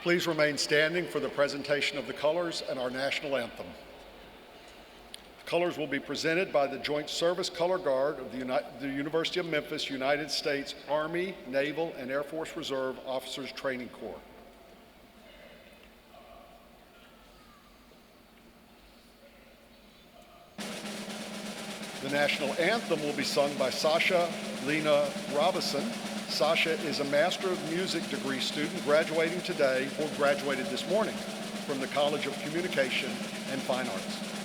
Please remain standing for the presentation of the colors and our national anthem. The colors will be presented by the Joint Service Color Guard of the University of Memphis, United States Army, Naval, and Air Force Reserve Officers Training Corps. The national anthem will be sung by Sasha Lena Robison. Sasha is a Master of Music degree student graduating today, or graduated this morning, from the College of Communication and Fine Arts.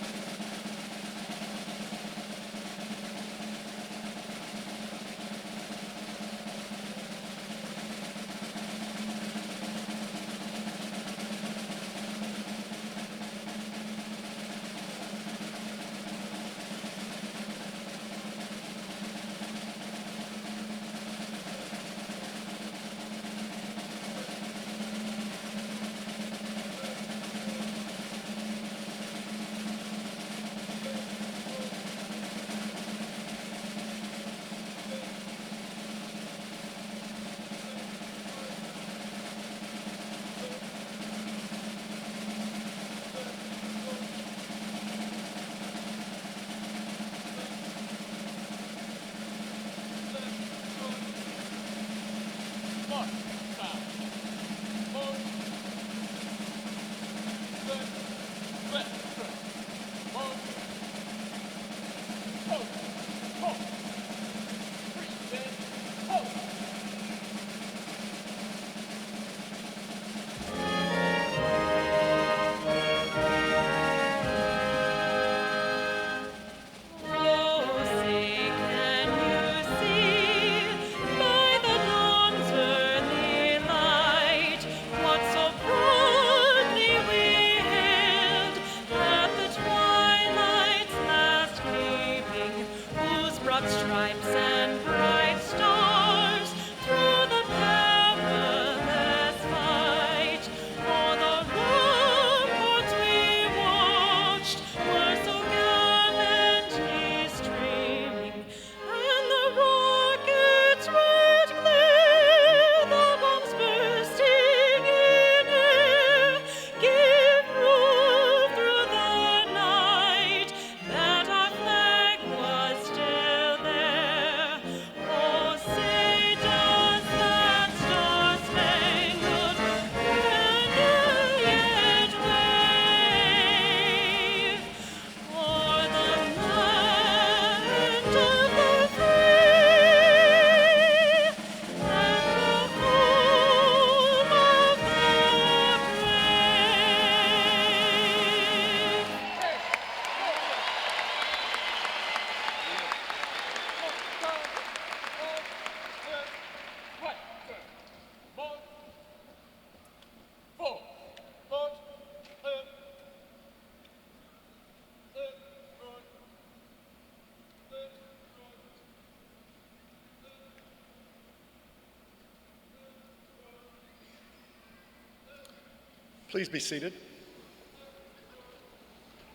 Please be seated.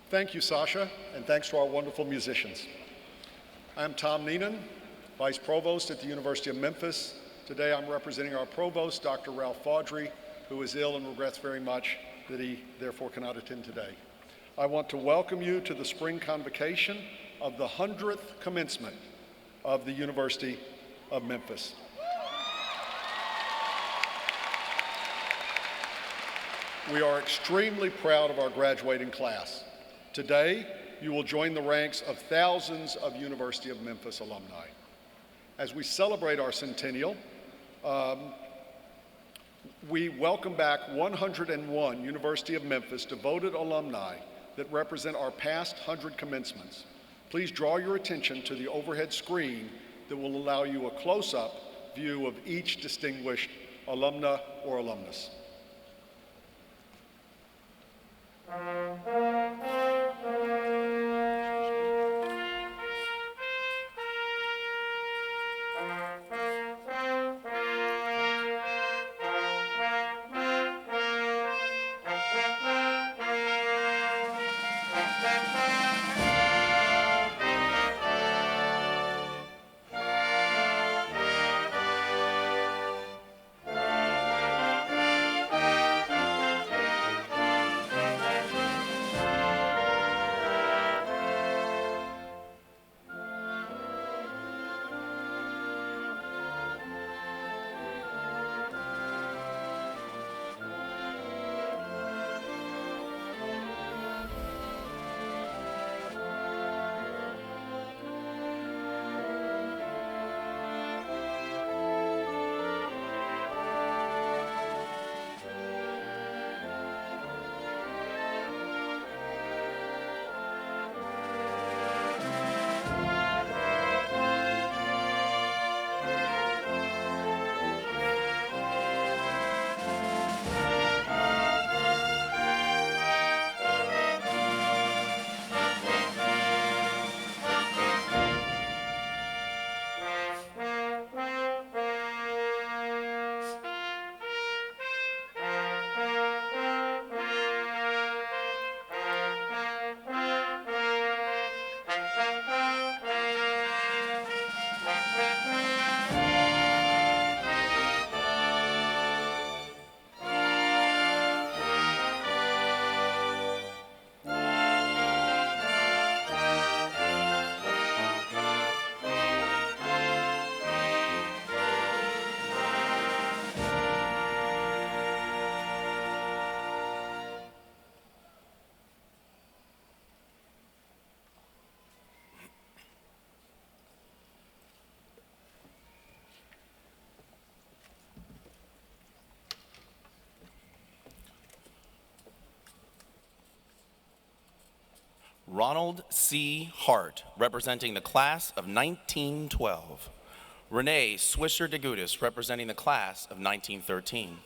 Thank you, Sasha, and thanks to our wonderful musicians. I'm Tom Neenan, Vice Provost at the University of Memphis. Today I'm representing our Provost, Dr. Ralph Faudree, who is ill and regrets very much that he therefore cannot attend today. I want to welcome you to the spring convocation of the 100th commencement of the University of Memphis. We are extremely proud of our graduating class. Today, you will join the ranks of thousands of University of Memphis alumni. As we celebrate our centennial, we welcome back 101 University of Memphis devoted alumni that represent our past 100 commencements. Please draw your attention to the overhead screen that will allow you a close-up view of each distinguished alumna or alumnus. Ronald C. Hart, representing the class of 1912. Renee Swisher DeGudis, representing the class of 1913.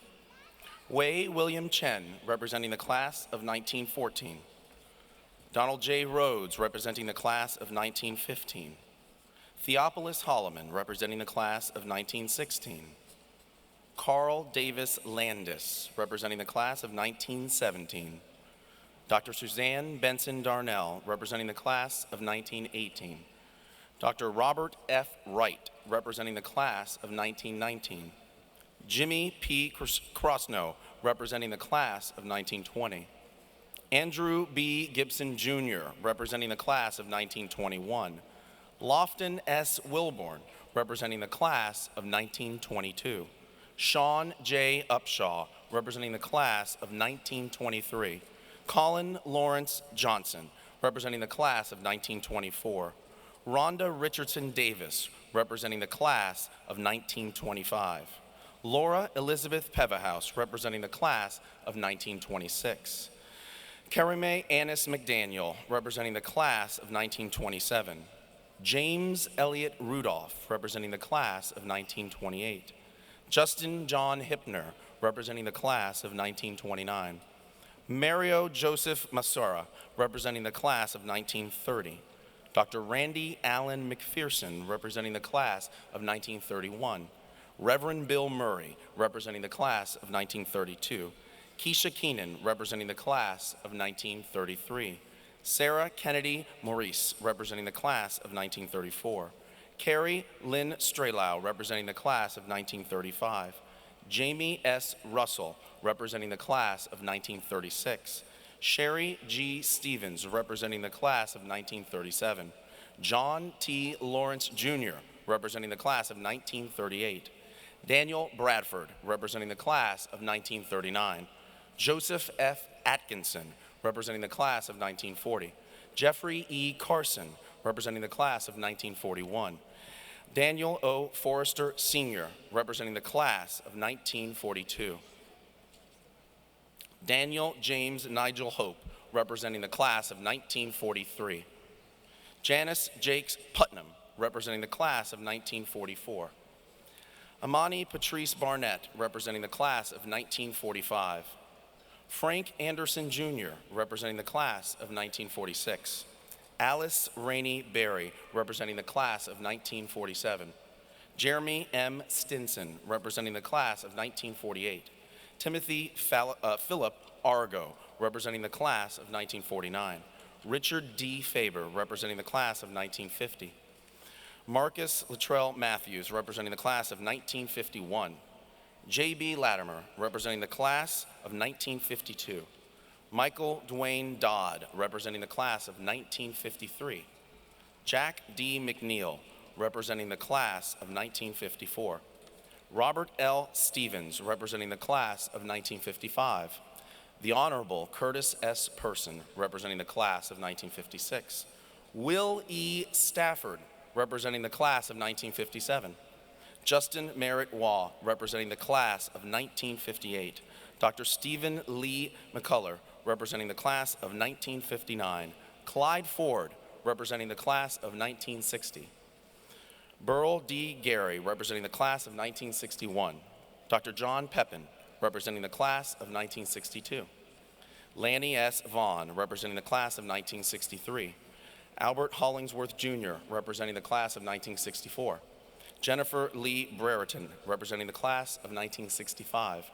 Wei William Chen, representing the class of 1914. Donald J. Rhodes, representing the class of 1915. Theophilus Holloman, representing the class of 1916. Carl Davis Landis, representing the class of 1917. Dr. Suzanne Benson Darnell, representing the class of 1918. Dr. Robert F. Wright, representing the class of 1919. Jimmy P. Crosno, representing the class of 1920. Andrew B. Gibson Jr., representing the class of 1921. Lofton S. Wilborn, representing the class of 1922. Sean J. Upshaw, representing the class of 1923. Colin Lawrence Johnson, representing the class of 1924. Rhonda Richardson Davis, representing the class of 1925. Laura Elizabeth Pevahouse, representing the class of 1926. Karime Annis McDaniel, representing the class of 1927. James Elliott Rudolph, representing the class of 1928. Justin John Hipner, representing the class of 1929. Mario Joseph Masura, representing the class of 1930. Dr. Randy Allen McPherson, representing the class of 1931. Reverend Bill Murray, representing the class of 1932. Keisha Keenan, representing the class of 1933. Sarah Kennedy Maurice, representing the class of 1934. Carrie Lynn Straylau, representing the class of 1935. Jamie S. Russell, representing the class of 1936. Sherry G. Stevens, representing the class of 1937. John T. Lawrence Jr., representing the class of 1938. Daniel Bradford, representing the class of 1939. Joseph F. Atkinson, representing the class of 1940. Jeffrey E. Carson, representing the class of 1941. Daniel O. Forrester Sr., representing the class of 1942. Daniel James Nigel Hope, representing the class of 1943. Janice Jakes Putnam, representing the class of 1944. Amani Patrice Barnett, representing the class of 1945. Frank Anderson Jr., representing the class of 1946. Alice Rainey Berry, representing the class of 1947. Jeremy M. Stinson, representing the class of 1948. Timothy Philip Argo, representing the class of 1949. Richard D. Faber, representing the class of 1950. Marcus Luttrell Matthews, representing the class of 1951. J.B. Latimer, representing the class of 1952. Michael Dwayne Dodd, representing the class of 1953. Jack D. McNeil, representing the class of 1954. Robert L. Stevens, representing the class of 1955. The Honorable Curtis S. Person, representing the class of 1956. Will E. Stafford, representing the class of 1957. Justin Merritt Waugh, representing the class of 1958. Dr. Stephen Lee McCullough, representing the class of 1959. Clyde Ford, representing the class of 1960. Burl D. Gary, representing the class of 1961. Dr. John Pepin, representing the class of 1962. Lanny S. Vaughn, representing the class of 1963. Albert Hollingsworth Jr., representing the class of 1964. Jennifer Lee Brereton, representing the class of 1965.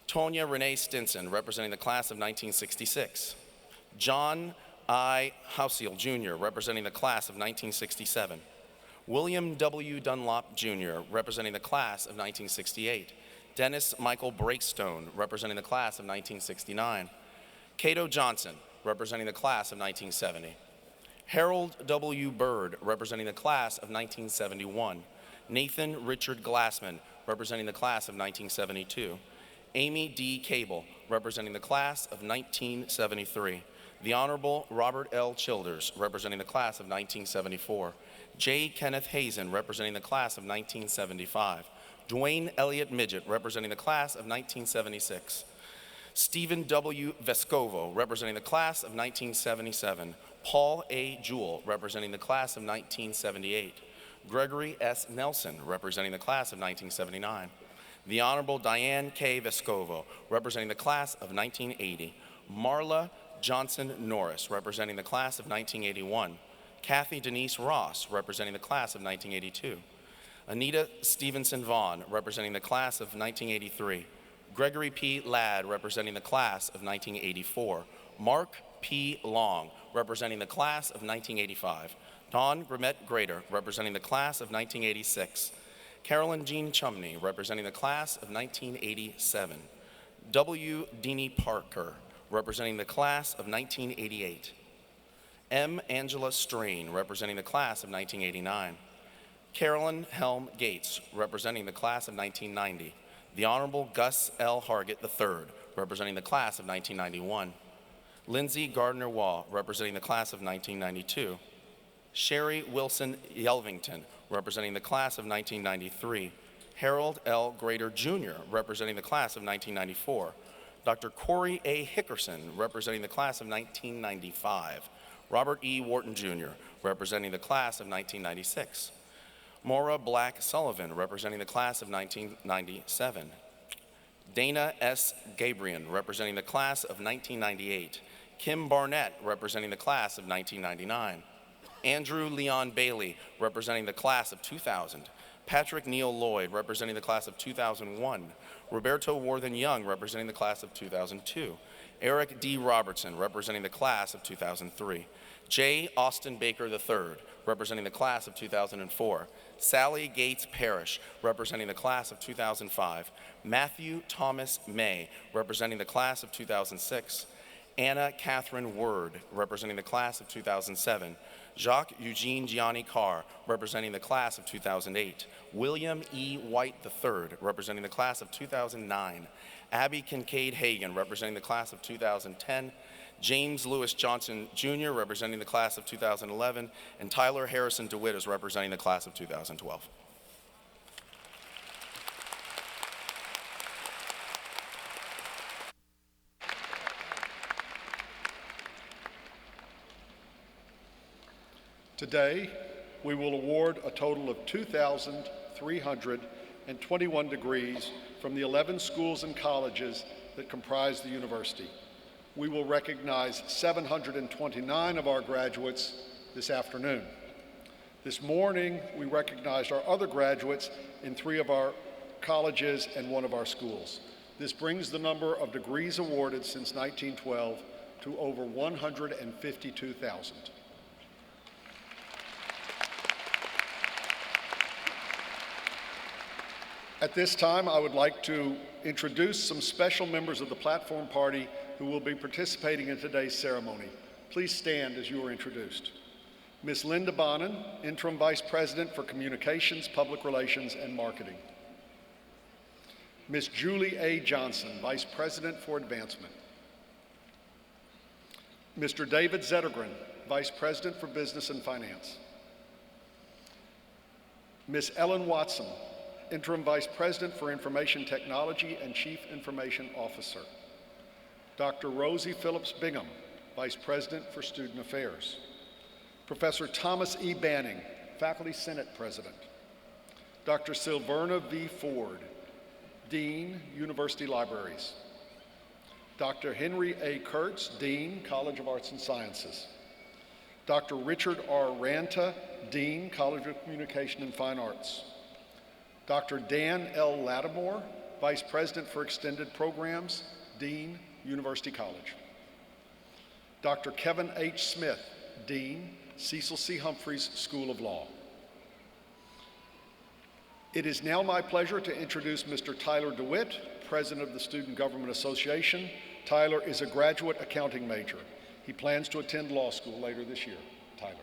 Tonya Renee Stinson, representing the class of 1966. John I. Hausiel Jr., representing the class of 1967. William W. Dunlop Jr., representing the class of 1968. Dennis Michael Breakstone, representing the class of 1969. Cato Johnson, representing the class of 1970. Harold W. Bird, representing the class of 1971. Nathan Richard Glassman, representing the class of 1972. Amy D. Cable, representing the class of 1973. The Honorable Robert L. Childers, representing the class of 1974. J. Kenneth Hazen, representing the class of 1975. Dwayne Elliott Midget, representing the class of 1976. Stephen W. Vescovo, representing the class of 1977. Paul A. Jewell, representing the class of 1978. Gregory S. Nelson, representing the class of 1979. The Honorable Diane K. Vescovo, representing the class of 1980. Marla Johnson Norris, representing the class of 1981. Kathy Denise Ross, representing the class of 1982. Anita Stevenson Vaughn, representing the class of 1983. Gregory P. Ladd, representing the class of 1984. Mark P. Long, representing the class of 1985. Dawn Grimmett Grader, representing the class of 1986. Carolyn Jean Chumney, representing the class of 1987. W. Deanie Parker, representing the class of 1988. M. Angela Strain, representing the class of 1989. Carolyn Helm Gates, representing the class of 1990. The Honorable Gus L. Hargett III, representing the class of 1991. Lindsay Gardner Waugh, representing the class of 1992. Sherry Wilson Yelvington, representing the class of 1993. Harold L. Grader Jr., representing the class of 1994. Dr. Corey A. Hickerson, representing the class of 1995. Robert E. Wharton Jr., representing the class of 1996. Maura Black Sullivan, representing the class of 1997. Dana S. Gabriel, representing the class of 1998. Kim Barnett, representing the class of 1999. Andrew Leon Bailey, representing the class of 2000. Patrick Neal Lloyd, representing the class of 2001. Roberto Worthen Young, representing the class of 2002. Eric D. Robertson, representing the class of 2003. J. Austin Baker III, representing the class of 2004. Sally Gates Parrish, representing the class of 2005. Matthew Thomas May, representing the class of 2006. Anna Catherine Word, representing the class of 2007. Jacques Eugene Gianni Carr, representing the class of 2008. William E. White III, representing the class of 2009. Abby Kincaid Hagan, representing the class of 2010. James Lewis Johnson Jr., representing the class of 2011, and Tyler Harrison DeWitt is representing the class of 2012. Today, we will award a total of 2,321 degrees from the 11 schools and colleges that comprise the university. We will recognize 729 of our graduates this afternoon. This morning, we recognized our other graduates in 3 of our colleges and 1 of our schools. This brings the number of degrees awarded since 1912 to over 152,000. At this time, I would like to introduce some special members of the Platform Party who will be participating in today's ceremony. Please stand as you are introduced. Ms. Linda Bonin, Interim Vice President for Communications, Public Relations, and Marketing. Ms. Julie A. Johnson, Vice President for Advancement. Mr. David Zettergren, Vice President for Business and Finance. Ms. Ellen Watson, Interim Vice President for Information Technology and Chief Information Officer. Dr. Rosie Phillips Bingham, Vice President for Student Affairs. Professor Thomas E. Banning, Faculty Senate President. Dr. Silverna V. Ford, Dean, University Libraries. Dr. Henry A. Kurtz, Dean, College of Arts and Sciences. Dr. Richard R. Ranta, Dean, College of Communication and Fine Arts. Dr. Dan L. Lattimore, Vice President for Extended Programs, Dean, University College. Dr. Kevin H. Smith, Dean, Cecil C. Humphreys School of Law. It is now my pleasure to introduce Mr. Tyler DeWitt, President of the Student Government Association. Tyler is a graduate accounting major. He plans to attend law school later this year. Tyler.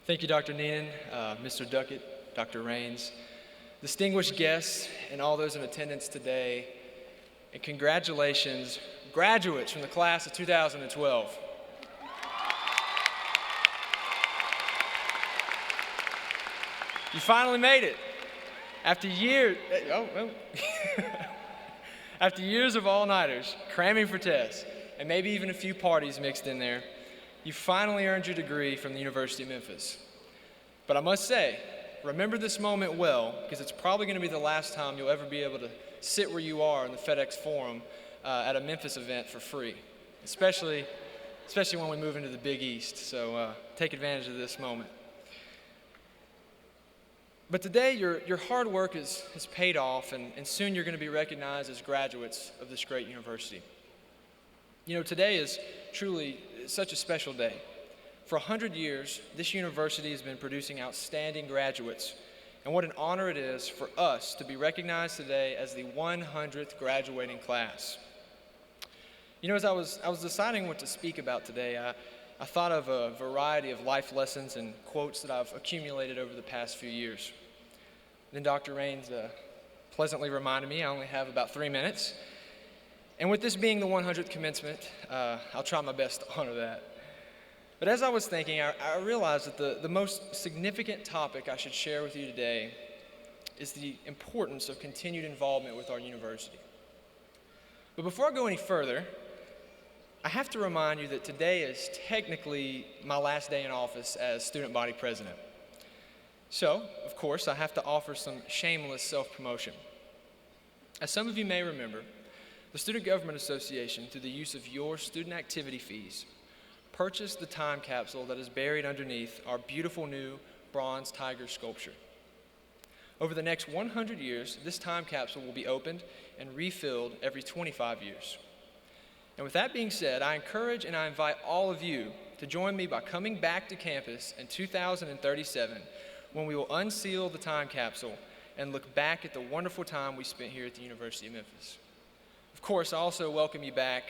Thank you, Dr. Neenan, Mr. Duckett, Dr. Raines, distinguished guests, and all those in attendance today. And congratulations, graduates from the class of 2012. You finally made it. After years, after years of all-nighters, cramming for tests, and maybe even a few parties mixed in there, you finally earned your degree from the University of Memphis. But I must say, remember this moment well, because it's probably going to be the last time you'll ever be able to sit where you are in the FedEx Forum at a Memphis event for free, especially when we move into the Big East. So take advantage of this moment. But today, your hard work has paid off, and soon you're going to be recognized as graduates of this great university. You know, today is truly such a special day. For 100 years, this university has been producing outstanding graduates, and what an honor it is for us to be recognized today as the 100th graduating class. You know, as I was deciding what to speak about today, I thought of a variety of life lessons and quotes that I've accumulated over the past few years. Then Dr. Raines pleasantly reminded me I only have about 3 minutes. And with this being the 100th commencement, I'll try my best to honor that. But as I was thinking, I realized that the most significant topic I should share with you today is the importance of continued involvement with our university. But before I go any further, I have to remind you that today is technically my last day in office as student body president. So, of course, I have to offer some shameless self-promotion. As some of you may remember, the Student Government Association, through the use of your student activity fees, purchased the time capsule that is buried underneath our beautiful new bronze tiger sculpture. Over the next 100 years, this time capsule will be opened and refilled every 25 years. And with that being said, I encourage and I invite all of you to join me by coming back to campus in 2037 when we will unseal the time capsule and look back at the wonderful time we spent here at the University of Memphis. Of course, I also welcome you back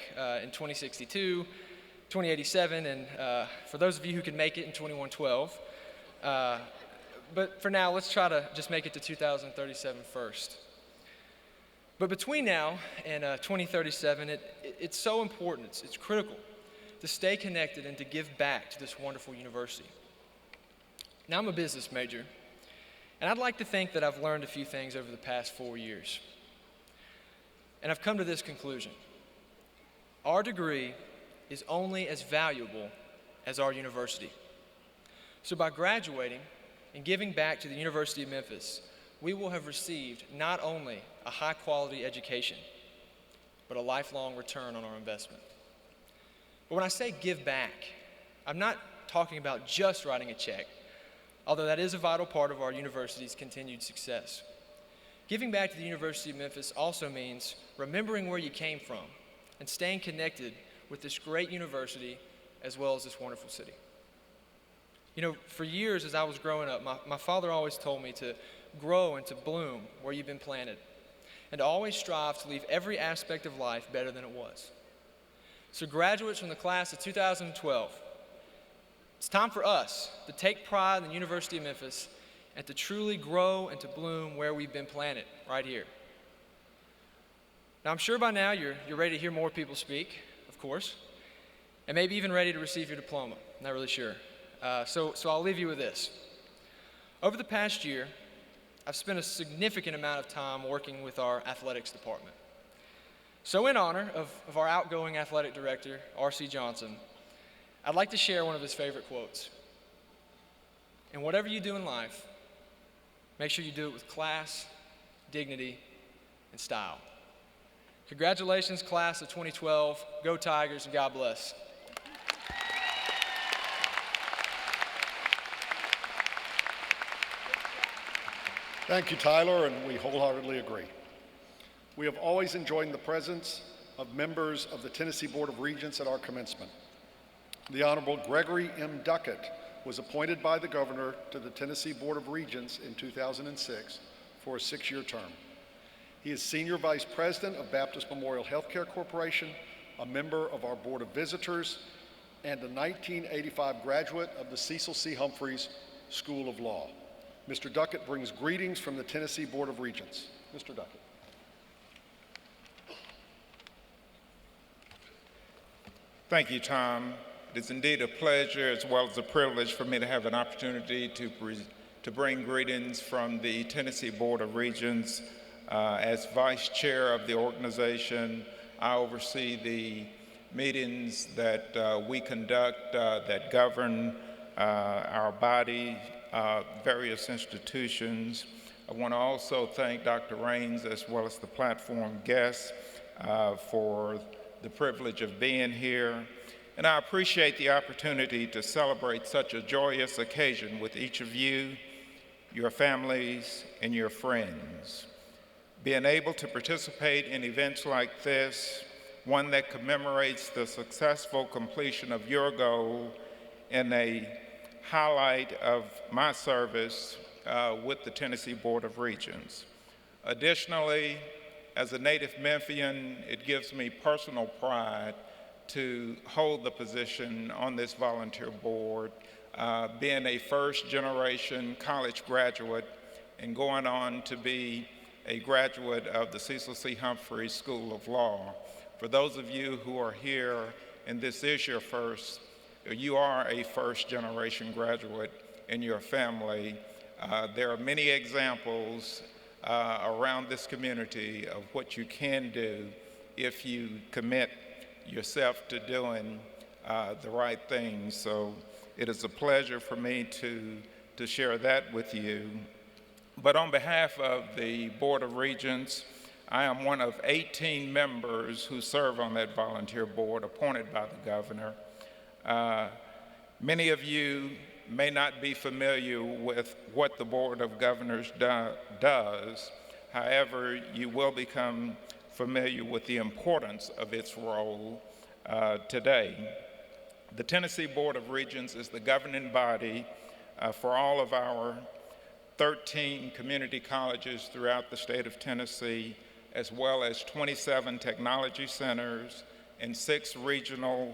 in 2062, 2087, and for those of you who can make it in 2112. But for now, let's try to just make it to 2037 first. But between now and 2037, it's so important, it's critical to stay connected and to give back to this wonderful university. Now, I'm a business major, and I'd like to think that I've learned a few things over the past 4 years. And I've come to this conclusion. Our degree is only as valuable as our university. So by graduating and giving back to the University of Memphis, we will have received not only a high-quality education, but a lifelong return on our investment. But when I say give back, I'm not talking about just writing a check, although that is a vital part of our university's continued success. Giving back to the University of Memphis also means remembering where you came from and staying connected with this great university as well as this wonderful city. You know, for years as I was growing up, my father always told me to grow and to bloom where you've been planted, and to always strive to leave every aspect of life better than it was. So graduates from the class of 2012, it's time for us to take pride in the University of Memphis and to truly grow and to bloom where we've been planted, right here. Now, I'm sure by now you're ready to hear more people speak, of course, and maybe even ready to receive your diploma. I'm not really sure. So I'll leave you with this. Over the past year, I've spent a significant amount of time working with our athletics department. So in honor of our outgoing athletic director, R.C. Johnson, I'd like to share one of his favorite quotes. And whatever you do in life, make sure you do it with class, dignity, and style. Congratulations, class of 2012. Go Tigers, and God bless. Thank you, Tyler, and we wholeheartedly agree. We have always enjoyed the presence of members of the Tennessee Board of Regents at our commencement. The Honorable Gregory M. Duckett was appointed by the governor to the Tennessee Board of Regents in 2006 for a 6-year term. He is Senior Vice President of Baptist Memorial Healthcare Corporation, a member of our Board of Visitors, and a 1985 graduate of the Cecil C. Humphreys School of Law. Mr. Duckett brings greetings from the Tennessee Board of Regents. Mr. Duckett. Thank you, Tom. It is indeed a pleasure as well as a privilege for me to have an opportunity to to bring greetings from the Tennessee Board of Regents. As Vice Chair of the organization, I oversee the meetings that we conduct that govern our body, various institutions. I want to also thank Dr. Raines as well as the platform guests for the privilege of being here. And I appreciate the opportunity to celebrate such a joyous occasion with each of you, your families, and your friends. Being able to participate in events like this, one that commemorates the successful completion of your goal and a highlight of my service with the Tennessee Board of Regents. Additionally, as a native Memphian, it gives me personal pride to hold the position on this volunteer board, being a first-generation college graduate and going on to be a graduate of the Cecil C. Humphreys School of Law. For those of you who are here and this is your first, you are a first-generation graduate in your family. There are many examples around this community of what you can do if you commit yourself to doing the right things. So it is a pleasure for me to share that with you. But on behalf of the Board of Regents, I am one of 18 members who serve on that volunteer board appointed by the governor. Many of you may not be familiar with what the Board of Governors does. However, you will become familiar with the importance of its role today. The Tennessee Board of Regents is the governing body for all of our 13 community colleges throughout the state of Tennessee, as well as 27 technology centers and 6 regional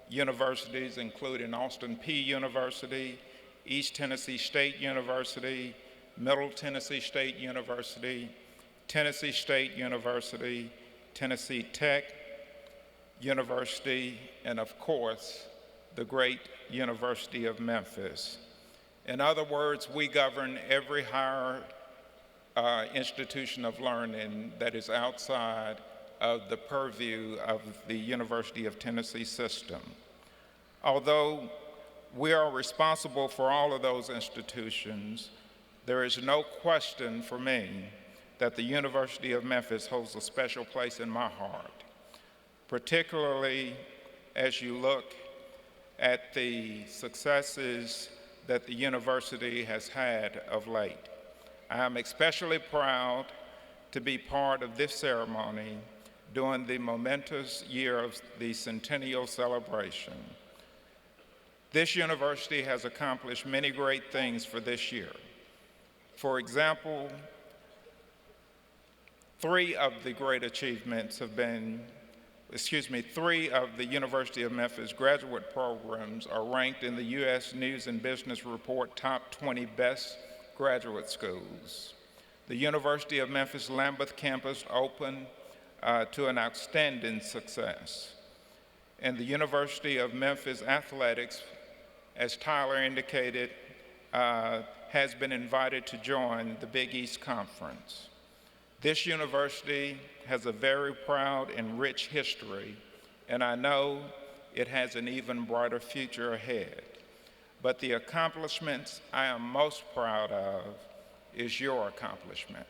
universities, including Austin Peay University, East Tennessee State University, Middle Tennessee State University, Tennessee State University, Tennessee Tech University, and of course, the great University of Memphis. In other words, we govern every higher institution of learning that is outside of the purview of the University of Tennessee system. Although we are responsible for all of those institutions, there is no question for me that the University of Memphis holds a special place in my heart, particularly as you look at the successes that the university has had of late. I am especially proud to be part of this ceremony during the momentous year of the centennial celebration. This university has accomplished many great things for this year. For example, 3 of the University of Memphis graduate programs are ranked in the U.S. News and Business Report Top 20 Best Graduate Schools. The University of Memphis Lambeth campus opened to an outstanding success. And the University of Memphis athletics, as Tyler indicated, has been invited to join the Big East Conference. This university has a very proud and rich history, and I know it has an even brighter future ahead. But the accomplishments I am most proud of is your accomplishment.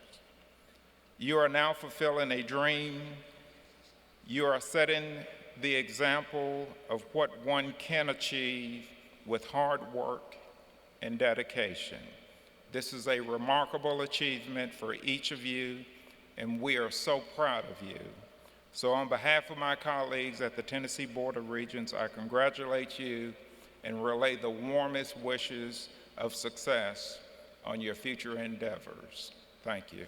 You are now fulfilling a dream. You are setting the example of what one can achieve with hard work and dedication. This is a remarkable achievement for each of you, and we are so proud of you. So on behalf of my colleagues at the Tennessee Board of Regents, I congratulate you and relay the warmest wishes of success on your future endeavors. Thank you.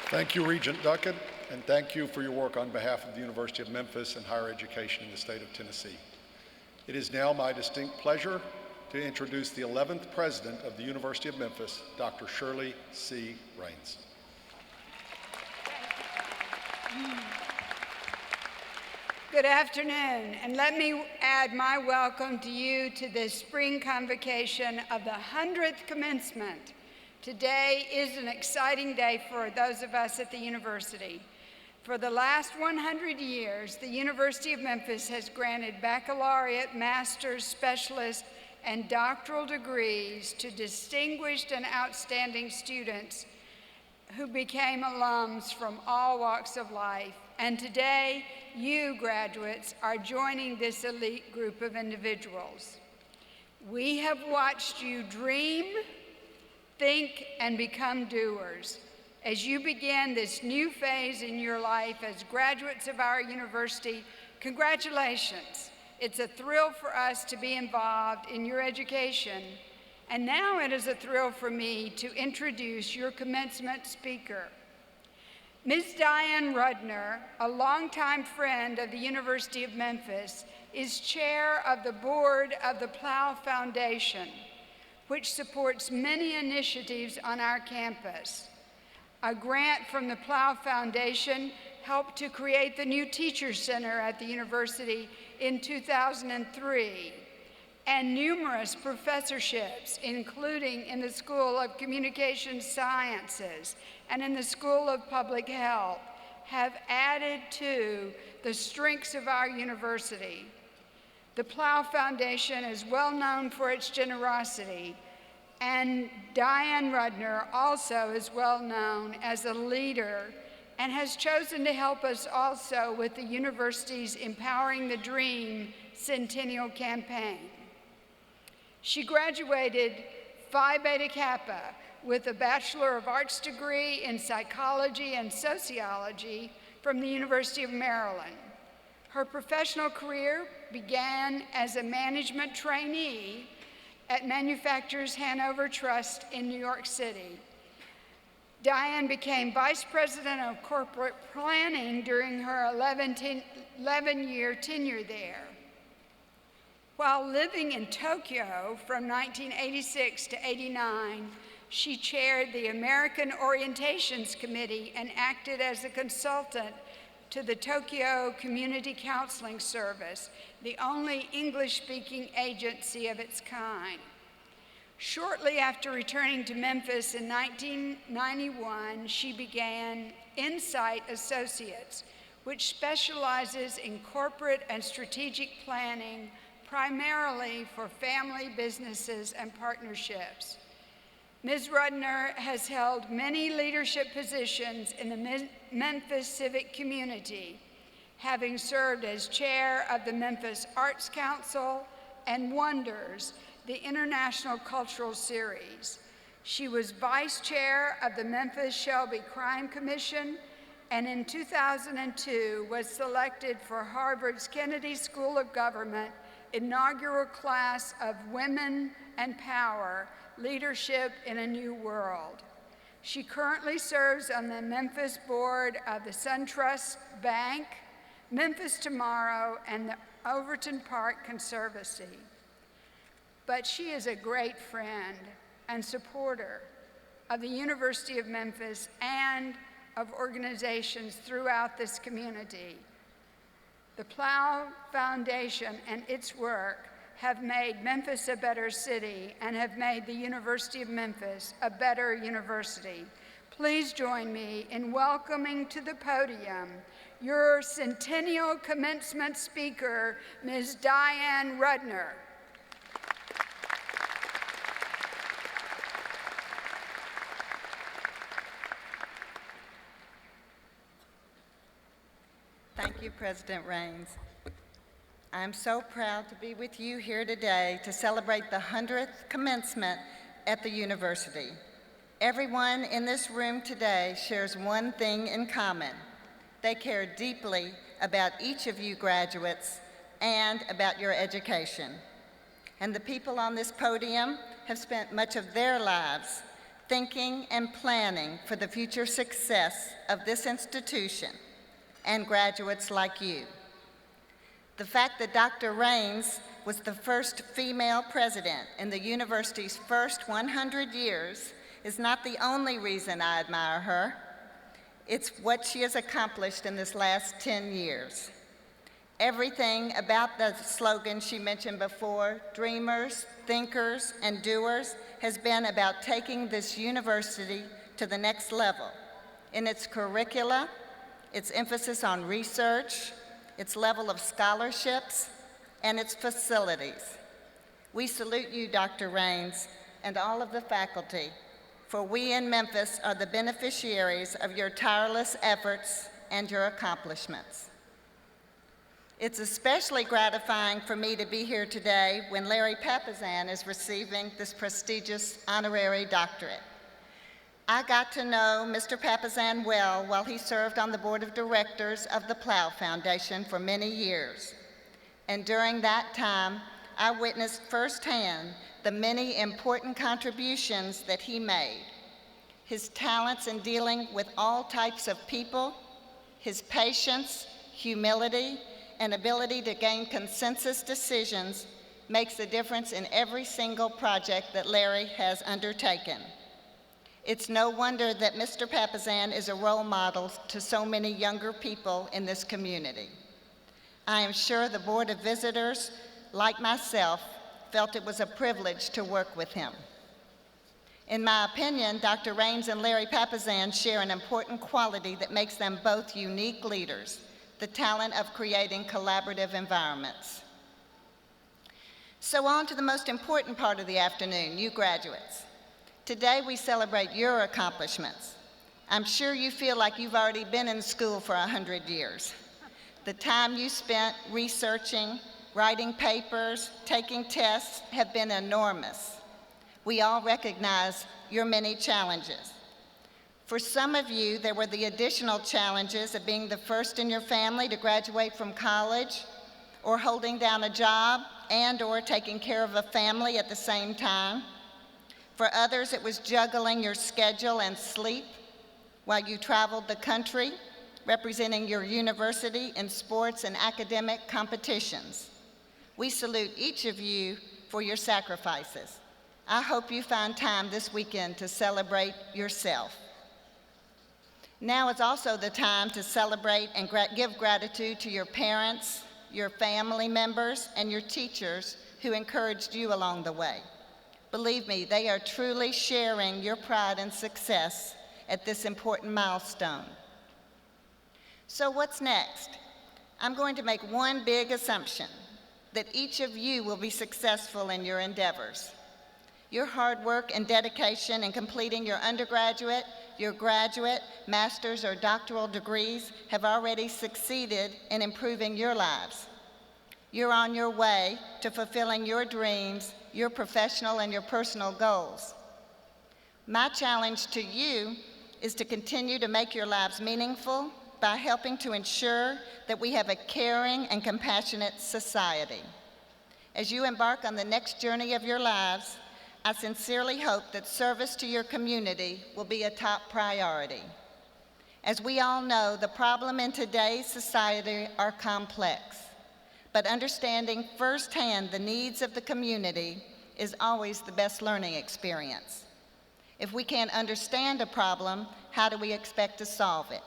Thank you, Regent Duckett, and thank you for your work on behalf of the University of Memphis and higher education in the state of Tennessee. It is now my distinct pleasure to introduce the 11th President of the University of Memphis, Dr. Shirley C. Raines. Good afternoon, and let me add my welcome to you to this spring convocation of the 100th commencement. Today is an exciting day for those of us at the university. For the last 100 years, the University of Memphis has granted baccalaureate, master's, specialist, and doctoral degrees to distinguished and outstanding students who became alums from all walks of life. And today, you graduates are joining this elite group of individuals. We have watched you dream, think, and become doers. As you begin this new phase in your life as graduates of our university, congratulations. It's a thrill for us to be involved in your education. And now it is a thrill for me to introduce your commencement speaker. Ms. Diane Rudner, a longtime friend of the University of Memphis, is chair of the board of the Plow Foundation, which supports many initiatives on our campus. A grant from the Plow Foundation helped to create the new Teacher Center at the university in 2003, and numerous professorships, including in the School of Communication Sciences and in the School of Public Health, have added to the strengths of our university. The Plow Foundation is well known for its generosity, and Diane Rudner also is well known as a leader and has chosen to help us also with the university's Empowering the Dream Centennial Campaign. She graduated Phi Beta Kappa with a Bachelor of Arts degree in Psychology and Sociology from the University of Maryland. Her professional career began as a management trainee at Manufacturers Hanover Trust in New York City. Diane became Vice President of Corporate Planning during her 11-year tenure there. While living in Tokyo from 1986 to '89, she chaired the American Orientations Committee and acted as a consultant to the Tokyo Community Counseling Service, the only English-speaking agency of its kind. Shortly after returning to Memphis in 1991, she began Insight Associates, which specializes in corporate and strategic planning primarily for family businesses and partnerships. Ms. Rudner has held many leadership positions in the Memphis civic community, having served as chair of the Memphis Arts Council and Wonders, the International Cultural Series. She was vice chair of the Memphis Shelby Crime Commission, and in 2002 was selected for Harvard's Kennedy School of Government inaugural class of Women and Power, Leadership in a New World. She currently serves on the Memphis board of the SunTrust Bank, Memphis Tomorrow, and the Overton Park Conservancy. But she is a great friend and supporter of the University of Memphis and of organizations throughout this community. The Plow Foundation and its work have made Memphis a better city and have made the University of Memphis a better university. Please join me in welcoming to the podium your centennial commencement speaker, Ms. Diane Rudner. Thank you, President Raines. I'm so proud to be with you here today to celebrate the 100th commencement at the university. Everyone in this room today shares one thing in common. They care deeply about each of you graduates and about your education. And the people on this podium have spent much of their lives thinking and planning for the future success of this institution and graduates like you. The fact that Dr. Raines was the first female president in the university's first 100 years is not the only reason I admire her. It's what she has accomplished in this last 10 years. Everything about the slogan she mentioned before, dreamers, thinkers, and doers, has been about taking this university to the next level in its curricula, its emphasis on research, its level of scholarships, and its facilities. We salute you, Dr. Raines, and all of the faculty, for we in Memphis are the beneficiaries of your tireless efforts and your accomplishments. It's especially gratifying for me to be here today when Larry Papasan is receiving this prestigious honorary doctorate. I got to know Mr. Papasan well while he served on the board of directors of the Plow Foundation for many years. And during that time, I witnessed firsthand the many important contributions that he made. His talents in dealing with all types of people, his patience, humility, and ability to gain consensus decisions makes a difference in every single project that Larry has undertaken. It's no wonder that Mr. Papasan is a role model to so many younger people in this community. I am sure the Board of Visitors, like myself, felt it was a privilege to work with him. In my opinion, Dr. Raines and Larry Papasan share an important quality that makes them both unique leaders: the talent of creating collaborative environments. So on to the most important part of the afternoon, you graduates. Today we celebrate your accomplishments. I'm sure you feel like you've already been in school for 100 years. The time you spent researching, writing papers, taking tests have been enormous. We all recognize your many challenges. For some of you, there were the additional challenges of being the first in your family to graduate from college, or holding down a job and/or taking care of a family at the same time. For others, it was juggling your schedule and sleep while you traveled the country, representing your university in sports and academic competitions. We salute each of you for your sacrifices. I hope you find time this weekend to celebrate yourself. Now is also the time to celebrate and give gratitude to your parents, your family members, and your teachers who encouraged you along the way. Believe me, they are truly sharing your pride and success at this important milestone. So what's next? I'm going to make one big assumption, that each of you will be successful in your endeavors. Your hard work and dedication in completing your undergraduate, your graduate, master's, or doctoral degrees have already succeeded in improving your lives. You're on your way to fulfilling your dreams, your professional and your personal goals. My challenge to you is to continue to make your lives meaningful by helping to ensure that we have a caring and compassionate society. As you embark on the next journey of your lives, I sincerely hope that service to your community will be a top priority. As we all know, the problems in today's society are complex, but understanding firsthand the needs of the community is always the best learning experience. If we can't understand a problem, how do we expect to solve it?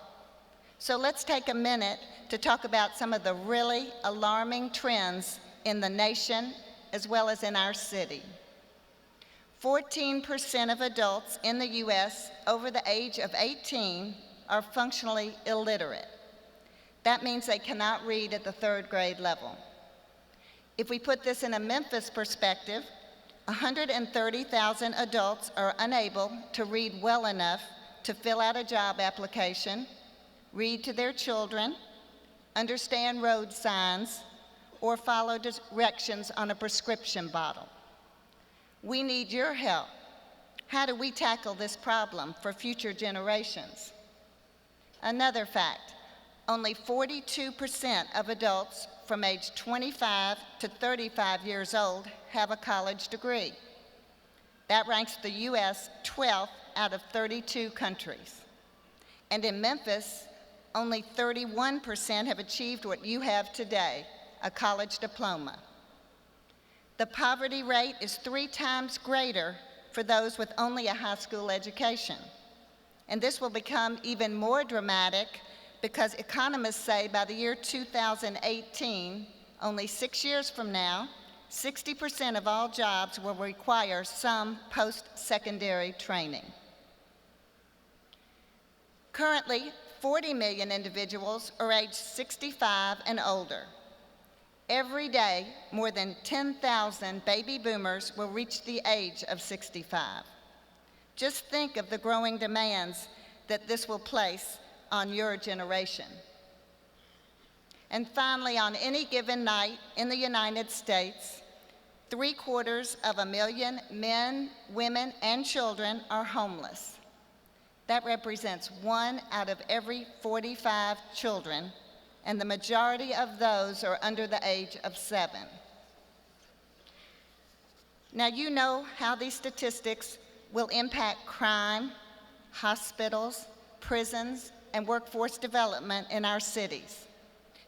So let's take a minute to talk about some of the really alarming trends in the nation as well as in our city. 14% of adults in the U.S. over the age of 18 are functionally illiterate. That means they cannot read at the 3rd grade level. If we put this in a Memphis perspective, 130,000 adults are unable to read well enough to fill out a job application, read to their children, understand road signs, or follow directions on a prescription bottle. We need your help. How do we tackle this problem for future generations? Another fact, only 42% of adults from age 25 to 35 years old have a college degree. That ranks the U.S. 12th out of 32 countries. And in Memphis, only 31% have achieved what you have today, a college diploma. The poverty rate is 3 times greater for those with only a high school education. And this will become even more dramatic because economists say by the year 2018, only 6 years from now, 60% of all jobs will require some post-secondary training. Currently, 40 million individuals are aged 65 and older. Every day, more than 10,000 baby boomers will reach the age of 65. Just think of the growing demands that this will place on your generation. And finally, on any given night in the United States, 750,000 men, women, and children are homeless. That represents 1 out of every 45 children, and the majority of those are under the age of 7. Now, you know how these statistics will impact crime, hospitals, prisons, and workforce development in our cities.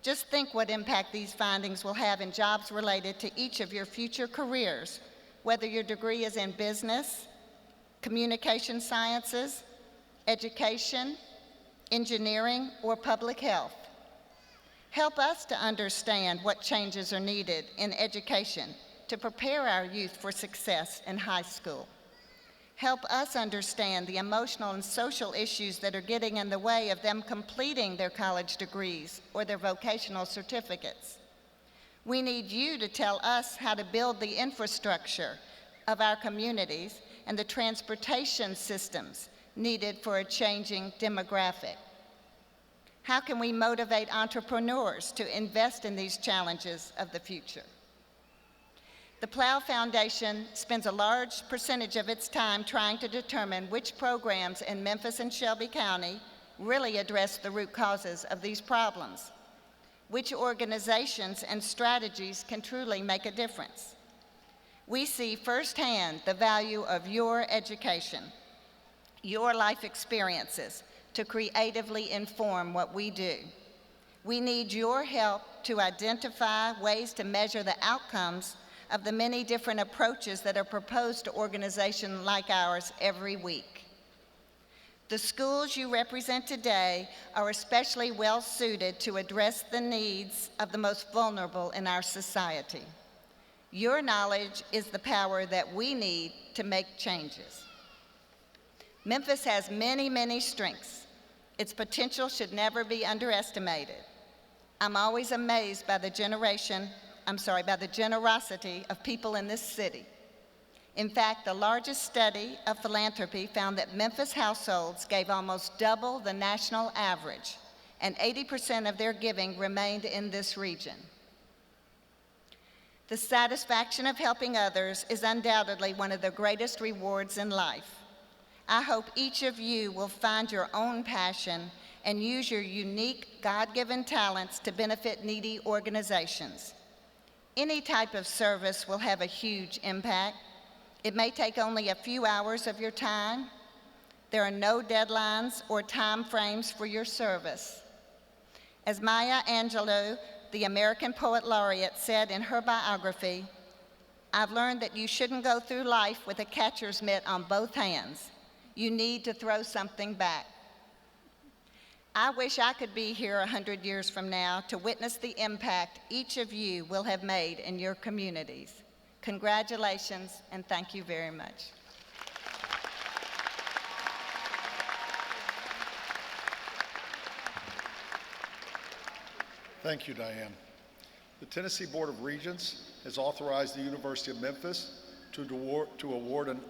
Just think what impact these findings will have in jobs related to each of your future careers, whether your degree is in business, communication sciences, education, engineering, or public health. Help us to understand what changes are needed in education to prepare our youth for success in high school. Help us understand the emotional and social issues that are getting in the way of them completing their college degrees or their vocational certificates. We need you to tell us how to build the infrastructure of our communities and the transportation systems needed for a changing demographic. How can we motivate entrepreneurs to invest in these challenges of the future? The Plow Foundation spends a large percentage of its time trying to determine which programs in Memphis and Shelby County really address the root causes of these problems. Which organizations and strategies can truly make a difference? We see firsthand the value of your education, your life experiences, to creatively inform what we do. We need your help to identify ways to measure the outcomes of the many different approaches that are proposed to organizations like ours every week. The schools you represent today are especially well suited to address the needs of the most vulnerable in our society. Your knowledge is the power that we need to make changes. Memphis has many, many strengths. Its potential should never be underestimated. I'm always amazed by the generosity of people in this city. In fact, the largest study of philanthropy found that Memphis households gave almost double the national average, and 80% of their giving remained in this region. The satisfaction of helping others is undoubtedly one of the greatest rewards in life. I hope each of you will find your own passion and use your unique God-given talents to benefit needy organizations. Any type of service will have a huge impact. It may take only a few hours of your time. There are no deadlines or time frames for your service. As Maya Angelou, the American Poet Laureate, said in her biography, "I've learned that you shouldn't go through life with a catcher's mitt on both hands. You need to throw something back." I wish I could be here 100 years from now to witness the impact each of you will have made in your communities. Congratulations, and thank you very much. Thank you, Diane. The Tennessee Board of Regents has authorized the University of Memphis to award an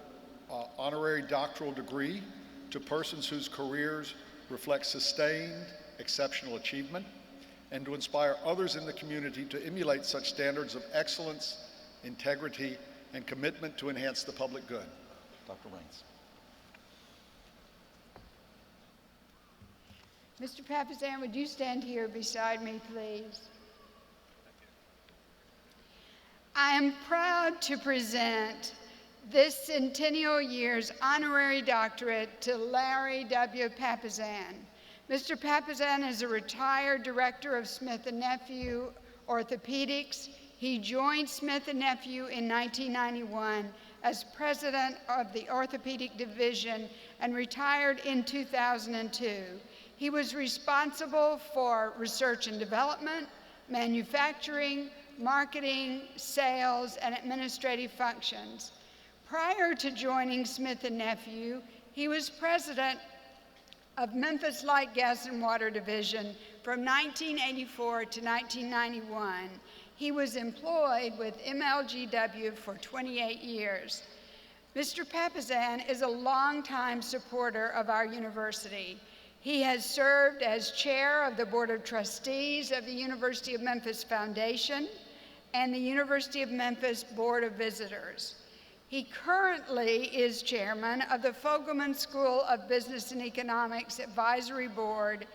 honorary doctoral degree to persons whose careers reflect sustained, exceptional achievement, and to inspire others in the community to emulate such standards of excellence, integrity, and commitment to enhance the public good. Dr. Raines. Mr. Papazan, would you stand here beside me, please? I am proud to present this centennial year's honorary doctorate to Larry W. Papazan. Mr. Papazan is a retired director of Smith & Nephew Orthopedics. He joined Smith & Nephew in 1991 as president of the orthopedic division and retired in 2002. He was responsible for research and development, manufacturing, marketing, sales, and administrative functions. Prior to joining Smith & Nephew, he was president of Memphis Light Gas and Water Division from 1984 to 1991. He was employed with MLGW for 28 years. Mr. Papazan is a longtime supporter of our university. He has served as chair of the Board of Trustees of the University of Memphis Foundation and the University of Memphis Board of Visitors. He currently is chairman of the Fogelman School of Business and Economics Advisory Board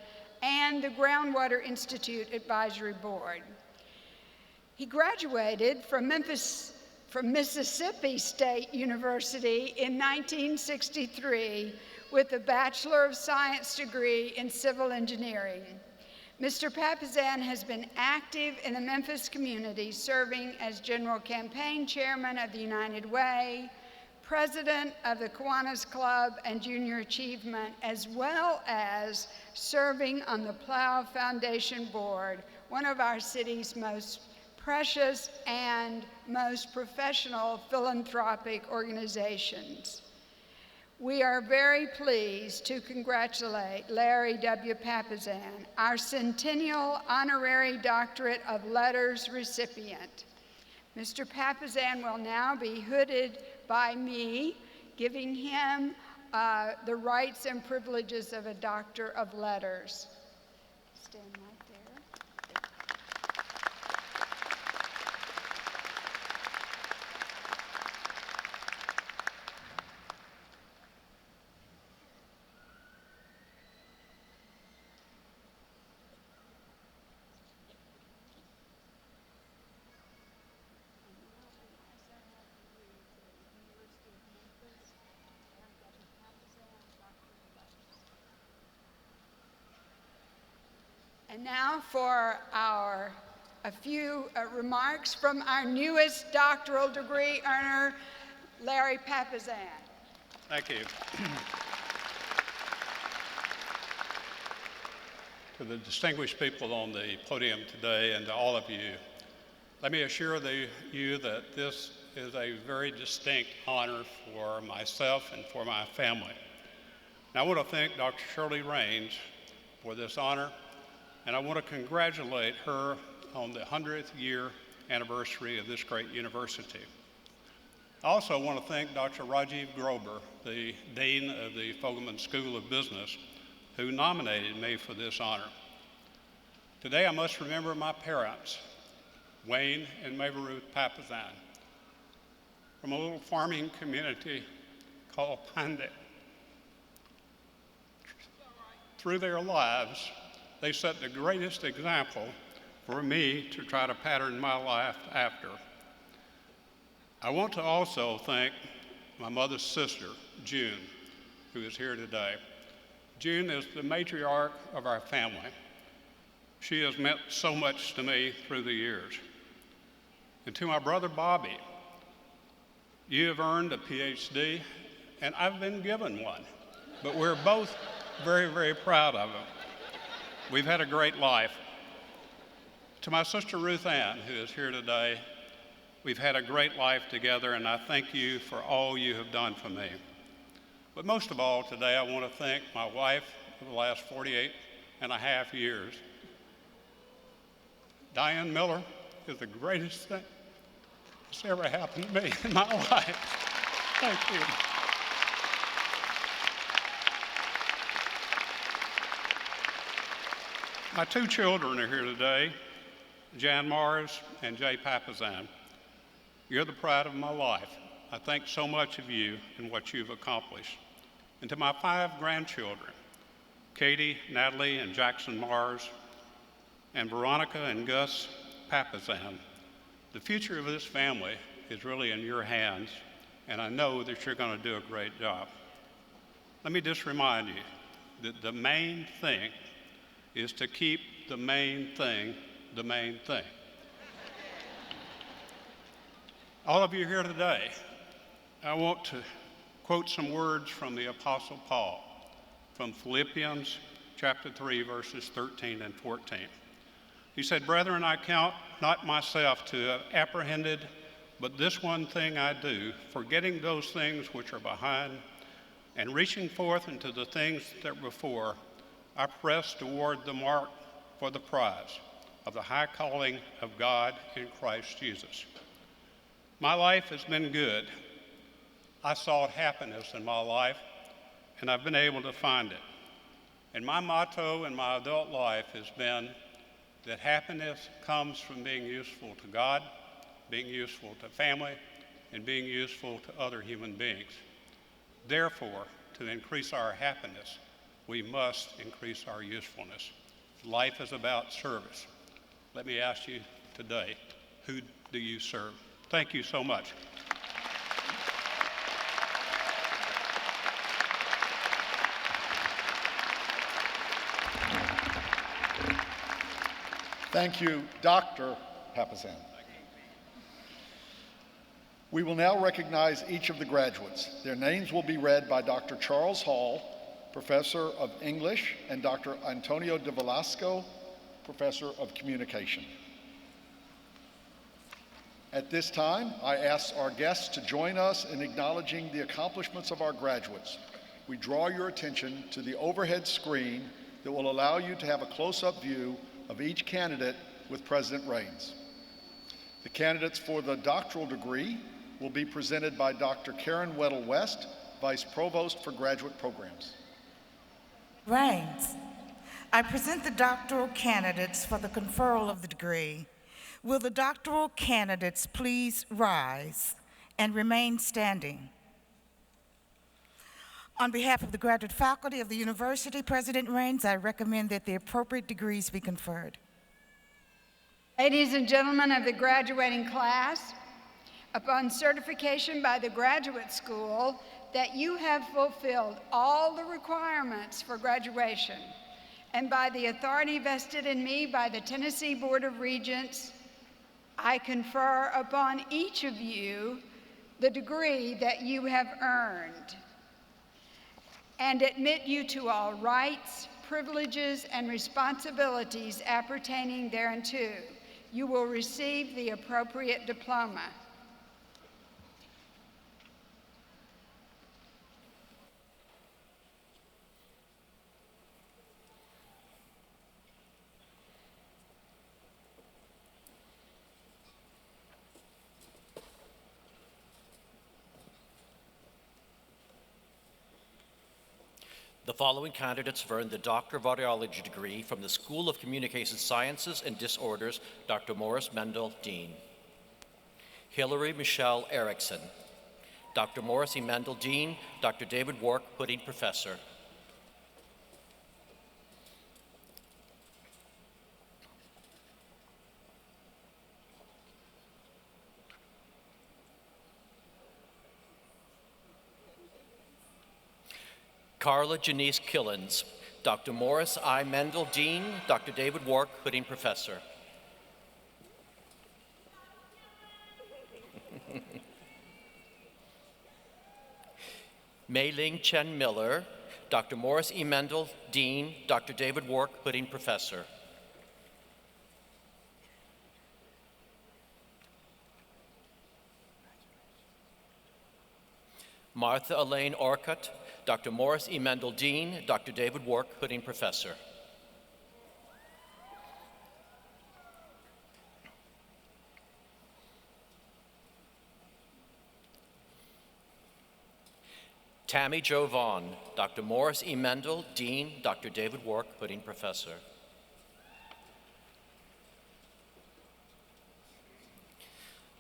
and the Groundwater Institute Advisory Board. He graduated from Mississippi State University in 1963 with a Bachelor of Science degree in civil engineering. Mr. Papazan has been active in the Memphis community, serving as General Campaign Chairman of the United Way, President of the Kiwanis Club and Junior Achievement, as well as serving on the Plow Foundation Board, one of our city's most precious and most professional philanthropic organizations. We are very pleased to congratulate Larry W. Papazan, our Centennial Honorary Doctorate of Letters recipient. Mr. Papazan will now be hooded by me, giving him the rights and privileges of a Doctor of Letters. Stand right there. And now for a few remarks from our newest doctoral degree earner, Larry Papazan. Thank you. To the distinguished people on the podium today and to all of you, let me assure you that this is a very distinct honor for myself and for my family. And I want to thank Dr. Shirley Raines for this honor, and I want to congratulate her on the 100th year anniversary of this great university. I also want to thank Dr. Rajiv Grover, the Dean of the Fogelman School of Business, who nominated me for this honor. Today I must remember my parents, Wayne and Mabel Ruth Papazan, from a little farming community called Pandit. Through their lives, they set the greatest example for me to try to pattern my life after. I want to also thank my mother's sister, June, who is here today. June is the matriarch of our family. She has meant so much to me through the years. And to my brother, Bobby, you have earned a PhD, and I've been given one, but we're both very, very proud of it. We've had a great life. To my sister Ruth Ann, who is here today, we've had a great life together, and I thank you for all you have done for me. But most of all, today I want to thank my wife for the last 48 and a half years. Diane Miller is the greatest thing that's ever happened to me in my life. Thank you. My two children are here today, Jan Mars and Jay Papazan. You're the pride of my life. I thank so much of you and what you've accomplished. And to my 5 grandchildren, Katie, Natalie, and Jackson Mars, and Veronica and Gus Papazan, the future of this family is really in your hands, and I know that you're going to do a great job. Let me just remind you that the main thing is to keep the main thing the main thing. All of you here today, I want to quote some words from the Apostle Paul from Philippians chapter 3, verses 13 and 14. He said, "Brethren, I count not myself to have apprehended, but this one thing I do, forgetting those things which are behind, and reaching forth into the things that are before, I press toward the mark for the prize of the high calling of God in Christ Jesus." My life has been good. I sought happiness in my life, and I've been able to find it. And my motto in my adult life has been that happiness comes from being useful to God, being useful to family, and being useful to other human beings. Therefore, to increase our happiness, we must increase our usefulness. Life is about service. Let me ask you today, who do you serve? Thank you so much. Thank you, Dr. Papasan. We will now recognize each of the graduates. Their names will be read by Dr. Charles Hall, Professor of English, and Dr. Antonio de Velasco, Professor of Communication. At this time, I ask our guests to join us in acknowledging the accomplishments of our graduates. We draw your attention to the overhead screen that will allow you to have a close-up view of each candidate with President Raines. The candidates for the doctoral degree will be presented by Dr. Karen Weddle-West, Vice Provost for Graduate Programs. Raines, I present the doctoral candidates for the conferral of the degree. Will the doctoral candidates please rise and remain standing? On behalf of the graduate faculty of the university, President Raines, I recommend that the appropriate degrees be conferred. Ladies and gentlemen of the graduating class, upon certification by the graduate school that you have fulfilled all the requirements for graduation, and by the authority vested in me by the Tennessee Board of Regents, I confer upon each of you the degree that you have earned, and admit you to all rights, privileges, and responsibilities appertaining thereunto. You will receive the appropriate diploma. The following candidates have earned the Doctor of Audiology degree from the School of Communication Sciences and Disorders, Dr. Morris Mendel, Dean. Hilary Michelle Erickson. Dr. Morris E. Mendel, Dean. Dr. David Wark, Pudding Professor. Carla Janice Killens. Dr. Morris I. Mendel, Dean. Dr. David Wark, Pudding Professor. Mei Ling Chen Miller. Dr. Morris E. Mendel, Dean. Dr. David Wark, Pudding Professor. Martha Elaine Orcutt. Dr. Morris E. Mendel, Dean. Dr. David Wark, Pudding Professor. Tammy Jo Vaughn. Dr. Morris E. Mendel, Dean. Dr. David Wark, Pudding Professor.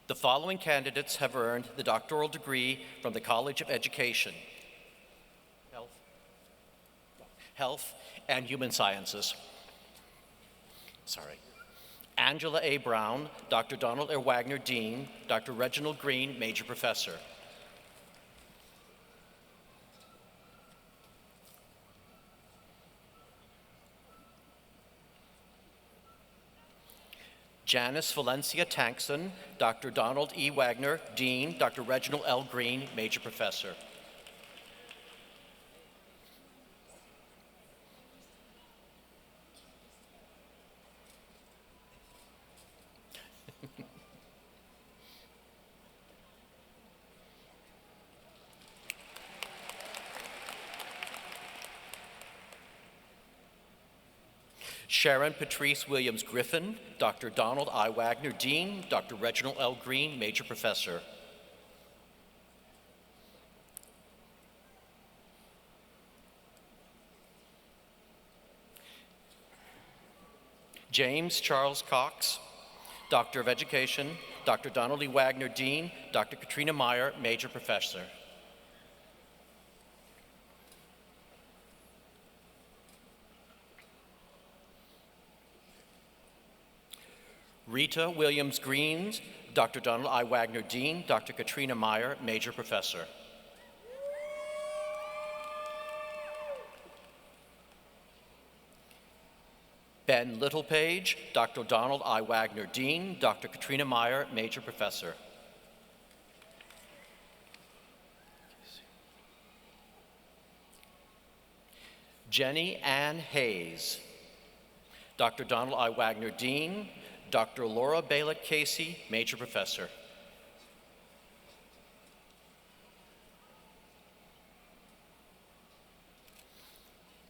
The following candidates have earned the doctoral degree from the College of Education, Health and Human Sciences. Angela A. Brown, Dr. Donald R. Wagner, Dean, Dr. Reginald Green, Major Professor. Janice Valencia Tankson, Dr. Donald E. Wagner, Dean, Dr. Reginald L. Green, Major Professor. Sharon Patrice Williams Griffin, Dr. Donald I. Wagner, Dean, Dr. Reginald L. Green, Major Professor. James Charles Cox, Doctor of Education, Dr. Donald E. Wagner, Dean, Dr. Katrina Meyer, Major Professor. Rita Williams Greens, Dr. Donald I. Wagner, Dean, Dr. Katrina Meyer, Major Professor. Ben Littlepage, Dr. Donald I. Wagner, Dean, Dr. Katrina Meyer, Major Professor. Jenny Ann Hayes, Dr. Donald I. Wagner, Dean, Dr. Laura Baylett Casey, Major Professor.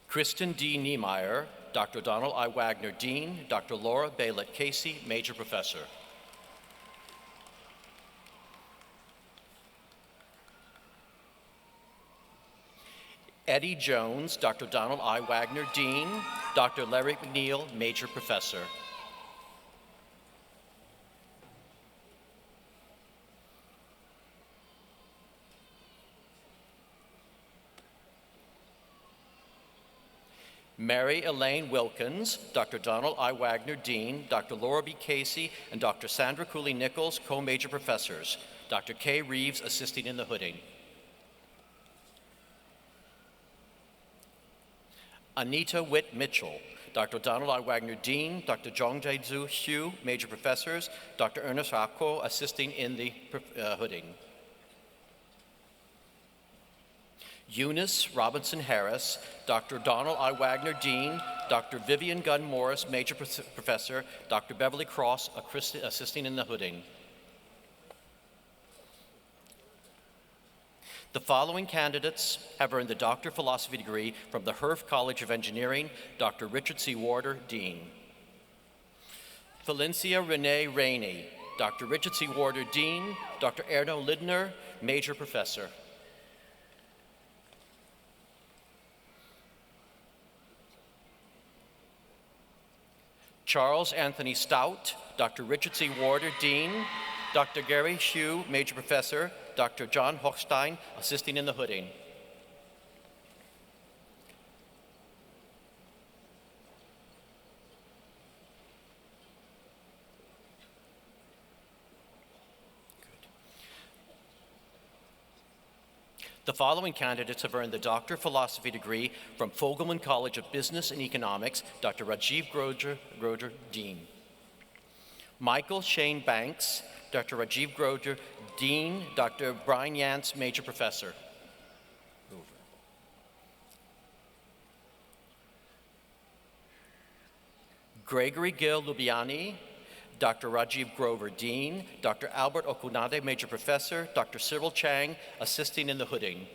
Kristen D. Niemeyer, Dr. Donald I. Wagner, Dean, Dr. Laura Baylett Casey, Major Professor. Eddie Jones, Dr. Donald I. Wagner, Dean, Dr. Larry McNeil, Major Professor. Mary Elaine Wilkins, Dr. Donald I. Wagner, Dean, Dr. Laura B. Casey, and Dr. Sandra Cooley-Nichols, co-major professors. Dr. Kay Reeves, assisting in the hooding. Anita Witt Mitchell, Dr. Donald I. Wagner, Dean, Dr. Jong Jae-Zoo Hugh, major professors, Dr. Ernest Rako, assisting in the hooding. Eunice Robinson Harris, Dr. Donald I. Wagner, Dean, Dr. Vivian Gunn Morris, Major Professor, Dr. Beverly Cross, assisting in the hooding. The following candidates have earned the Doctor of Philosophy degree from the Herf College of Engineering, Dr. Richard C. Warder, Dean. Felicia Renee Rainey, Dr. Richard C. Warder, Dean, Dr. Erno Lidner, Major Professor. Charles Anthony Stout, Dr. Richard C. Warder, Dean, Dr. Gary Hsu, Major Professor, Dr. John Hochstein, assisting in the hooding. The following candidates have earned the Doctor of Philosophy degree from Fogelman College of Business and Economics, Dr. Rajiv Groger, Dean. Michael Shane Banks, Dr. Rajiv Groger, Dean, Dr. Brian Yance, Major Professor. Gregory Gil Lubiani, Dr. Rajiv Grover, Dean, Dr. Albert Okunade, Major Professor, Dr. Cyril Chang, assisting in the hooding.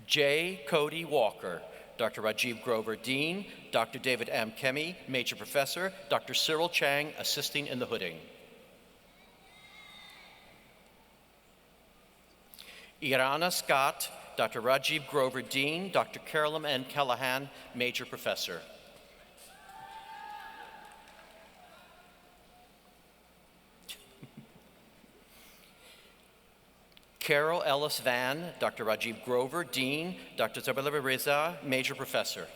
J. Cody Walker, Dr. Rajiv Grover, Dean, Dr. David M. Kemi, Major Professor, Dr. Cyril Chang, assisting in the hooding. Irana Scott, Dr. Rajiv Grover, Dean, Dr. Carolyn N. Callahan, Major Professor. Carol Ellis Van, Dr. Rajiv Grover, Dean, Dr. Zabala Reza, Major Professor.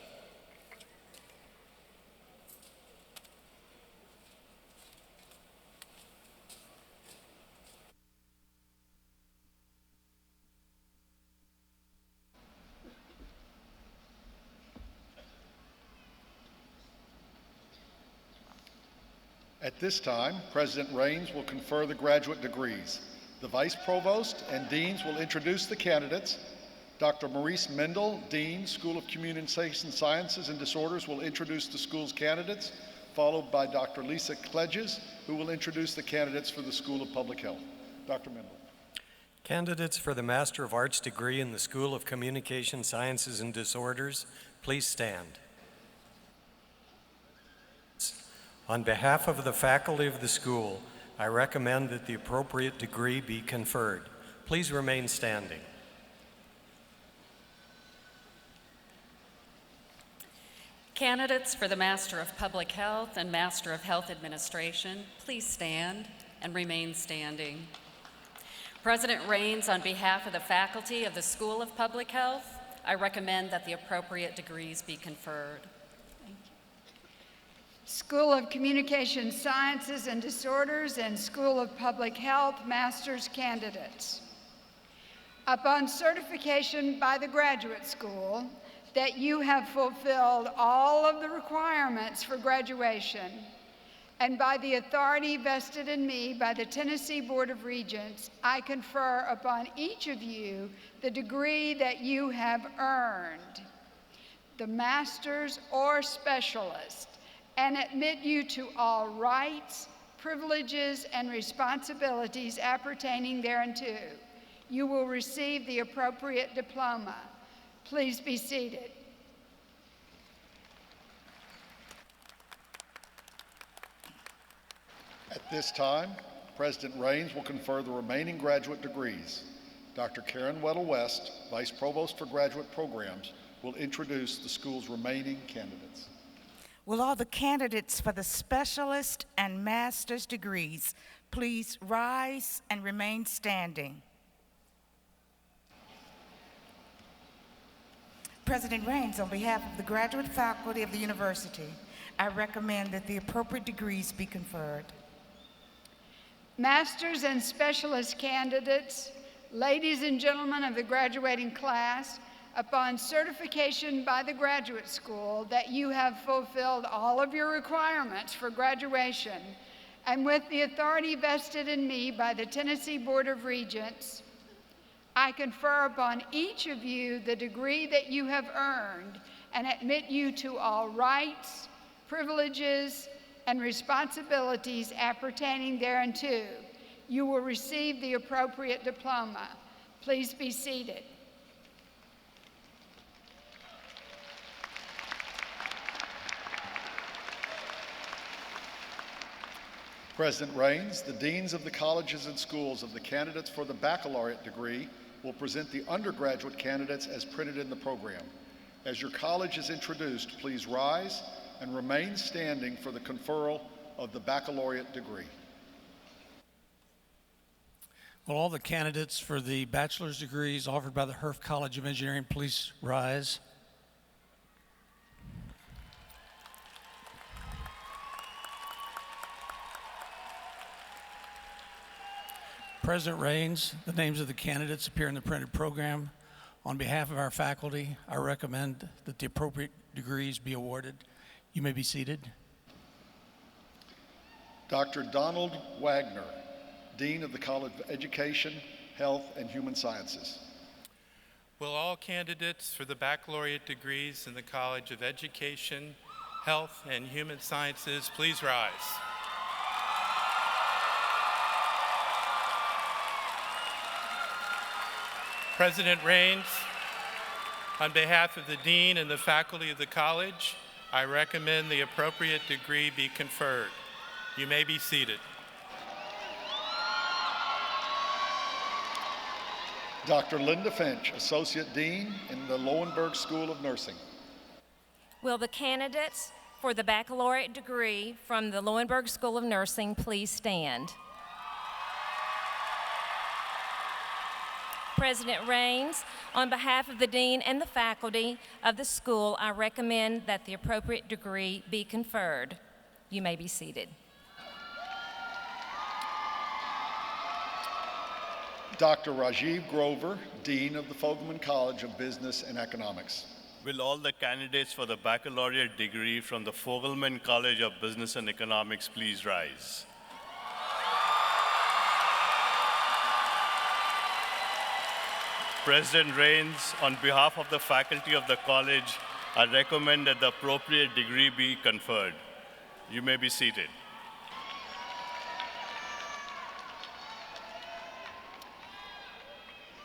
At this time, President Raines will confer the graduate degrees. The Vice Provost and Deans will introduce the candidates. Dr. Maurice Mendel, Dean, School of Communication Sciences and Disorders, will introduce the school's candidates, followed by Dr. Lisa Kledges, who will introduce the candidates for the School of Public Health. Dr. Mendel. Candidates for the Master of Arts degree in the School of Communication Sciences and Disorders, Please stand. On behalf of the faculty of the school, I recommend that the appropriate degree be conferred. Please remain standing. Candidates for the Master of Public Health and Master of Health Administration, please stand and remain standing. President Raines, on behalf of the faculty of the School of Public Health, I recommend that the appropriate degrees be conferred. Thank you. School of Communication Sciences and Disorders and School of Public Health Master's candidates. Upon certification by the graduate school that you have fulfilled all of the requirements for graduation, and by the authority vested in me by the Tennessee Board of Regents, I confer upon each of you the degree that you have earned, the master's or specialist, and admit you to all rights, privileges, and responsibilities appertaining thereunto. You will receive the appropriate diploma. Please be seated. At this time, President Raines will confer the remaining graduate degrees. Dr. Karen Weddle-West, Vice Provost for Graduate Programs, will introduce the school's remaining candidates. Will all the candidates for the specialist and master's degrees please rise and remain standing? President Raines, on behalf of the graduate faculty of the university, I recommend that the appropriate degrees be conferred. Masters and specialist candidates, ladies and gentlemen of the graduating class, upon certification by the graduate school that you have fulfilled all of your requirements for graduation, and with the authority vested in me by the Tennessee Board of Regents, I confer upon each of you the degree that you have earned and admit you to all rights, privileges, and responsibilities appertaining thereunto. You will receive the appropriate diploma. Please be seated. President Raines, the deans of the colleges and schools of the candidates for the baccalaureate degree will present the undergraduate candidates as printed in the program. As your college is introduced, please rise and remain standing for the conferral of the baccalaureate degree. Will all the candidates for the bachelor's degrees offered by the Herff College of Engineering please rise? President Raines, the names of the candidates appear in the printed program. On behalf of our faculty, I recommend that the appropriate degrees be awarded. You may be seated. Dr. Donald Wagner, Dean of the College of Education, Health, and Human Sciences. Will all candidates for the baccalaureate degrees in the College of Education, Health, and Human Sciences please rise? President Raines, on behalf of the Dean and the faculty of the college, I recommend the appropriate degree be conferred. You may be seated. Dr. Linda Finch, Associate Dean in the Lowenberg School of Nursing. Will the candidates for the baccalaureate degree from the Lowenberg School of Nursing please stand? President Raines, on behalf of the Dean and the faculty of the school, I recommend that the appropriate degree be conferred. You may be seated. Dr. Rajiv Grover, Dean of the Fogelman College of Business and Economics. Will all the candidates for the baccalaureate degree from the Fogelman College of Business and Economics please rise? President Raines, on behalf of the faculty of the college, I recommend that the appropriate degree be conferred. You may be seated.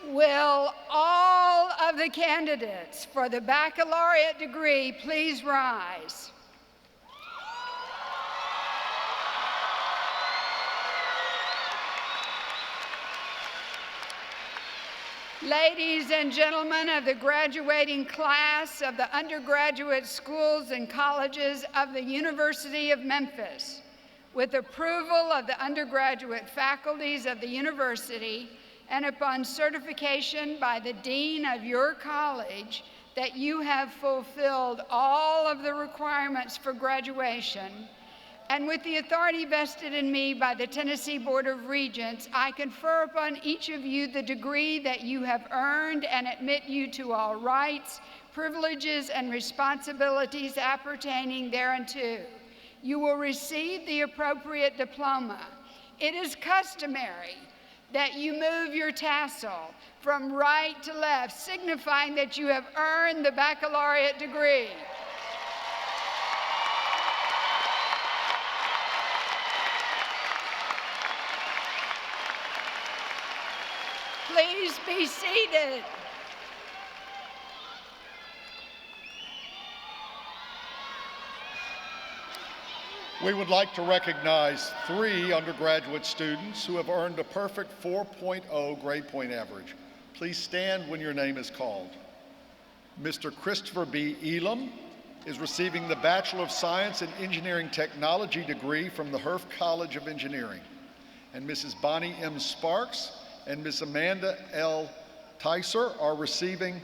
Will all of the candidates for the baccalaureate degree please rise? Ladies and gentlemen of the graduating class of the undergraduate schools and colleges of the University of Memphis, with approval of the undergraduate faculties of the university and upon certification by the dean of your college that you have fulfilled all of the requirements for graduation, and with the authority vested in me by the Tennessee Board of Regents, I confer upon each of you the degree that you have earned and admit you to all rights, privileges, and responsibilities appertaining thereunto. You will receive the appropriate diploma. It is customary that you move your tassel from right to left, signifying that you have earned the baccalaureate degree. Please be seated. We would like to recognize 3 undergraduate students who have earned a perfect 4.0 grade point average. Please stand when your name is called. Mr. Christopher B. Elam is receiving the Bachelor of Science in Engineering Technology degree from the Herff College of Engineering. And Mrs. Bonnie M. Sparks and Ms. Amanda L. Tyser are receiving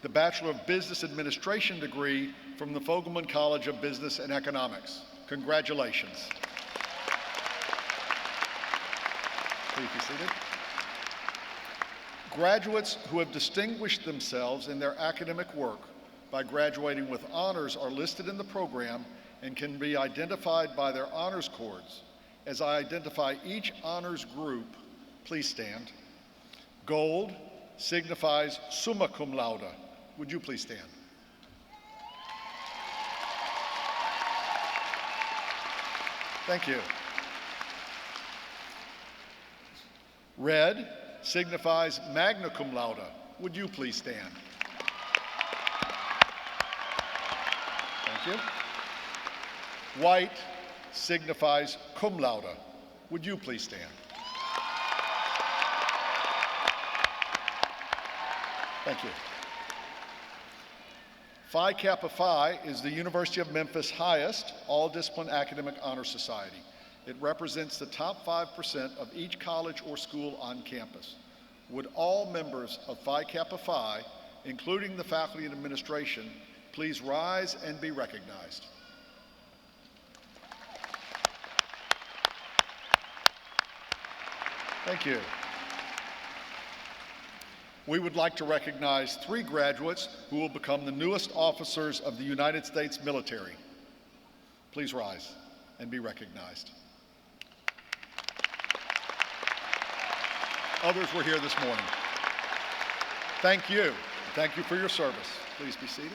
the Bachelor of Business Administration degree from the Fogelman College of Business and Economics. Congratulations. Please be seated. Graduates who have distinguished themselves in their academic work by graduating with honors are listed in the program and can be identified by their honors cords. As I identify each honors group, please stand. Gold signifies summa cum laude. Would you please stand? Thank you. Red signifies magna cum laude. Would you please stand? Thank you. White signifies cum laude. Would you please stand? Thank you. Phi Kappa Phi is the University of Memphis' highest all-discipline academic honor society. It represents the top 5% of each college or school on campus. Would all members of Phi Kappa Phi, including the faculty and administration, please rise and be recognized? Thank you. We would like to recognize 3 graduates who will become the newest officers of the United States military. Please rise and be recognized. Others were here this morning. Thank you. Thank you for your service. Please be seated.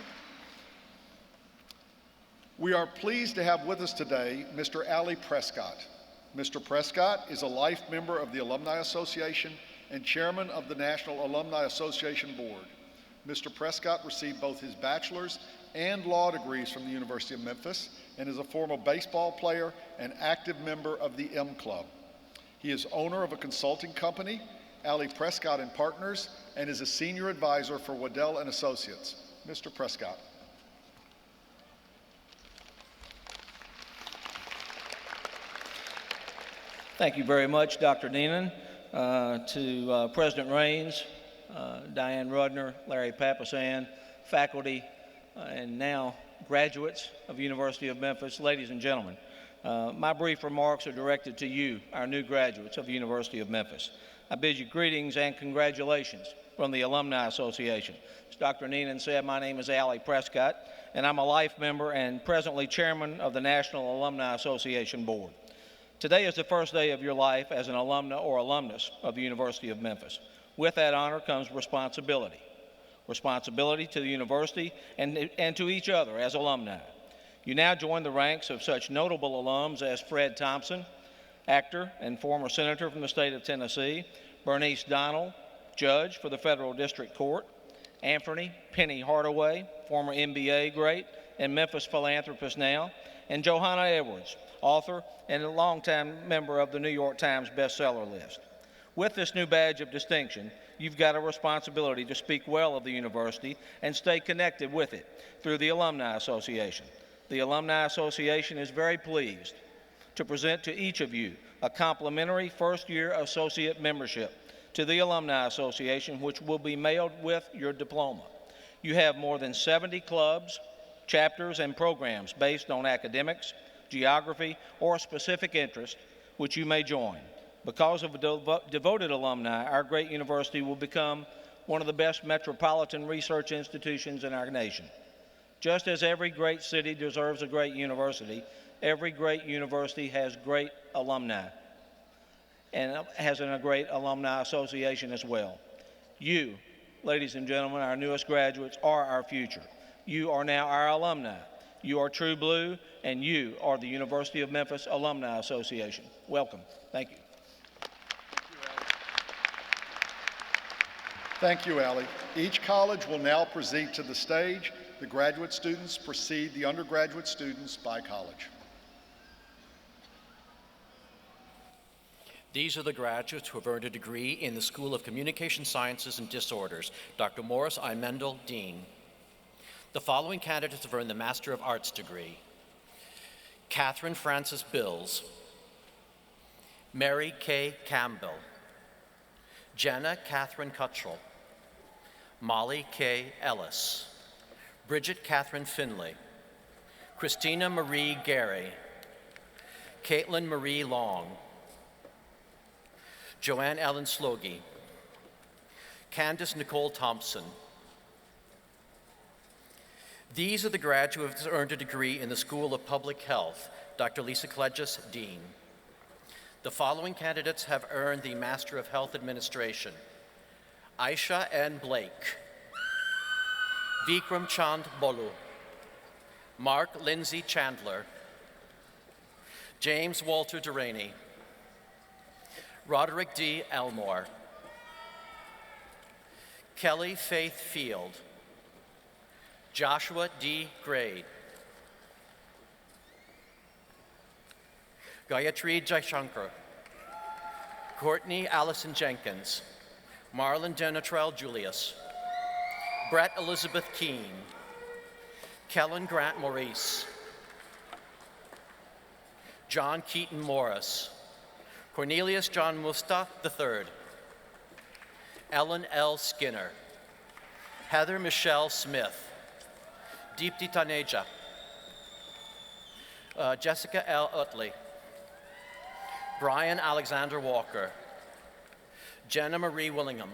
We are pleased to have with us today Mr. Ali Prescott. Mr. Prescott is a life member of the Alumni Association and chairman of the National Alumni Association Board. Mr. Prescott received both his bachelor's and law degrees from the University of Memphis and is a former baseball player and active member of the M Club. He is owner of a consulting company, Ali Prescott and Partners, and is a senior advisor for Waddell and Associates. Mr. Prescott. Thank you very much, Dr. Neenan. To President Raines, Diane Rudner, Larry Papasan, faculty, and now graduates of the University of Memphis, ladies and gentlemen. My brief remarks are directed to you, our new graduates of the University of Memphis. I bid you greetings and congratulations from the Alumni Association. As Dr. Neenan said, my name is Ali Prescott, and I'm a life member and presently chairman of the National Alumni Association Board. Today is the first day of your life as an alumna or alumnus of the University of Memphis. With that honor comes responsibility. Responsibility to the university and to each other as alumni. You now join the ranks of such notable alums as Fred Thompson, actor and former senator from the state of Tennessee, Bernice Donald, judge for the Federal District Court, Anthony Penny Hardaway, former NBA great and Memphis philanthropist now, and Johanna Edwards, author and a longtime member of the New York Times bestseller list. With this new badge of distinction, you've got a responsibility to speak well of the university and stay connected with it through the Alumni Association. The Alumni Association is very pleased to present to each of you a complimentary first-year associate membership to the Alumni Association, which will be mailed with your diploma. You have more than 70 clubs, chapters, and programs based on academics, geography, or a specific interest, which you may join. Because of devoted alumni, our great university will become one of the best metropolitan research institutions in our nation. Just as every great city deserves a great university, every great university has great alumni and has a great alumni association as well. You, ladies and gentlemen, our newest graduates, are our future. You are now our alumni. You are true blue, and you are the University of Memphis Alumni Association. Welcome. Thank you. Thank you, Allie. Each college will now proceed to the stage. The graduate students precede the undergraduate students by college. These are the graduates who have earned a degree in the School of Communication Sciences and Disorders. Dr. Morris I. Mendel, Dean. The following candidates have earned the Master of Arts degree: Catherine Frances Bills, Mary K. Campbell, Jenna Catherine Cuttrell, Molly K. Ellis, Bridget Catherine Finley, Christina Marie Gary, Caitlin Marie Long, Joanne Ellen Slogie, Candace Nicole Thompson. These are the graduates who earned a degree in the School of Public Health. Dr. Lisa Kledges, Dean. The following candidates have earned the Master of Health Administration: Aisha N. Blake, Vikram Chand Bolu, Mark Lindsay Chandler, James Walter Deraney, Roderick D. Elmore, Kelly Faith Field, Joshua D. Grade, Gayatri Jaishankar, Courtney Allison Jenkins, Marlon Denatrell Julius, Brett Elizabeth Keene, Kellen Grant Maurice, John Keaton Morris, Cornelius John Musta III, Ellen L. Skinner, Heather Michelle Smith, Deepti Taneja, Jessica L. Utley, Brian Alexander Walker, Jenna Marie Willingham.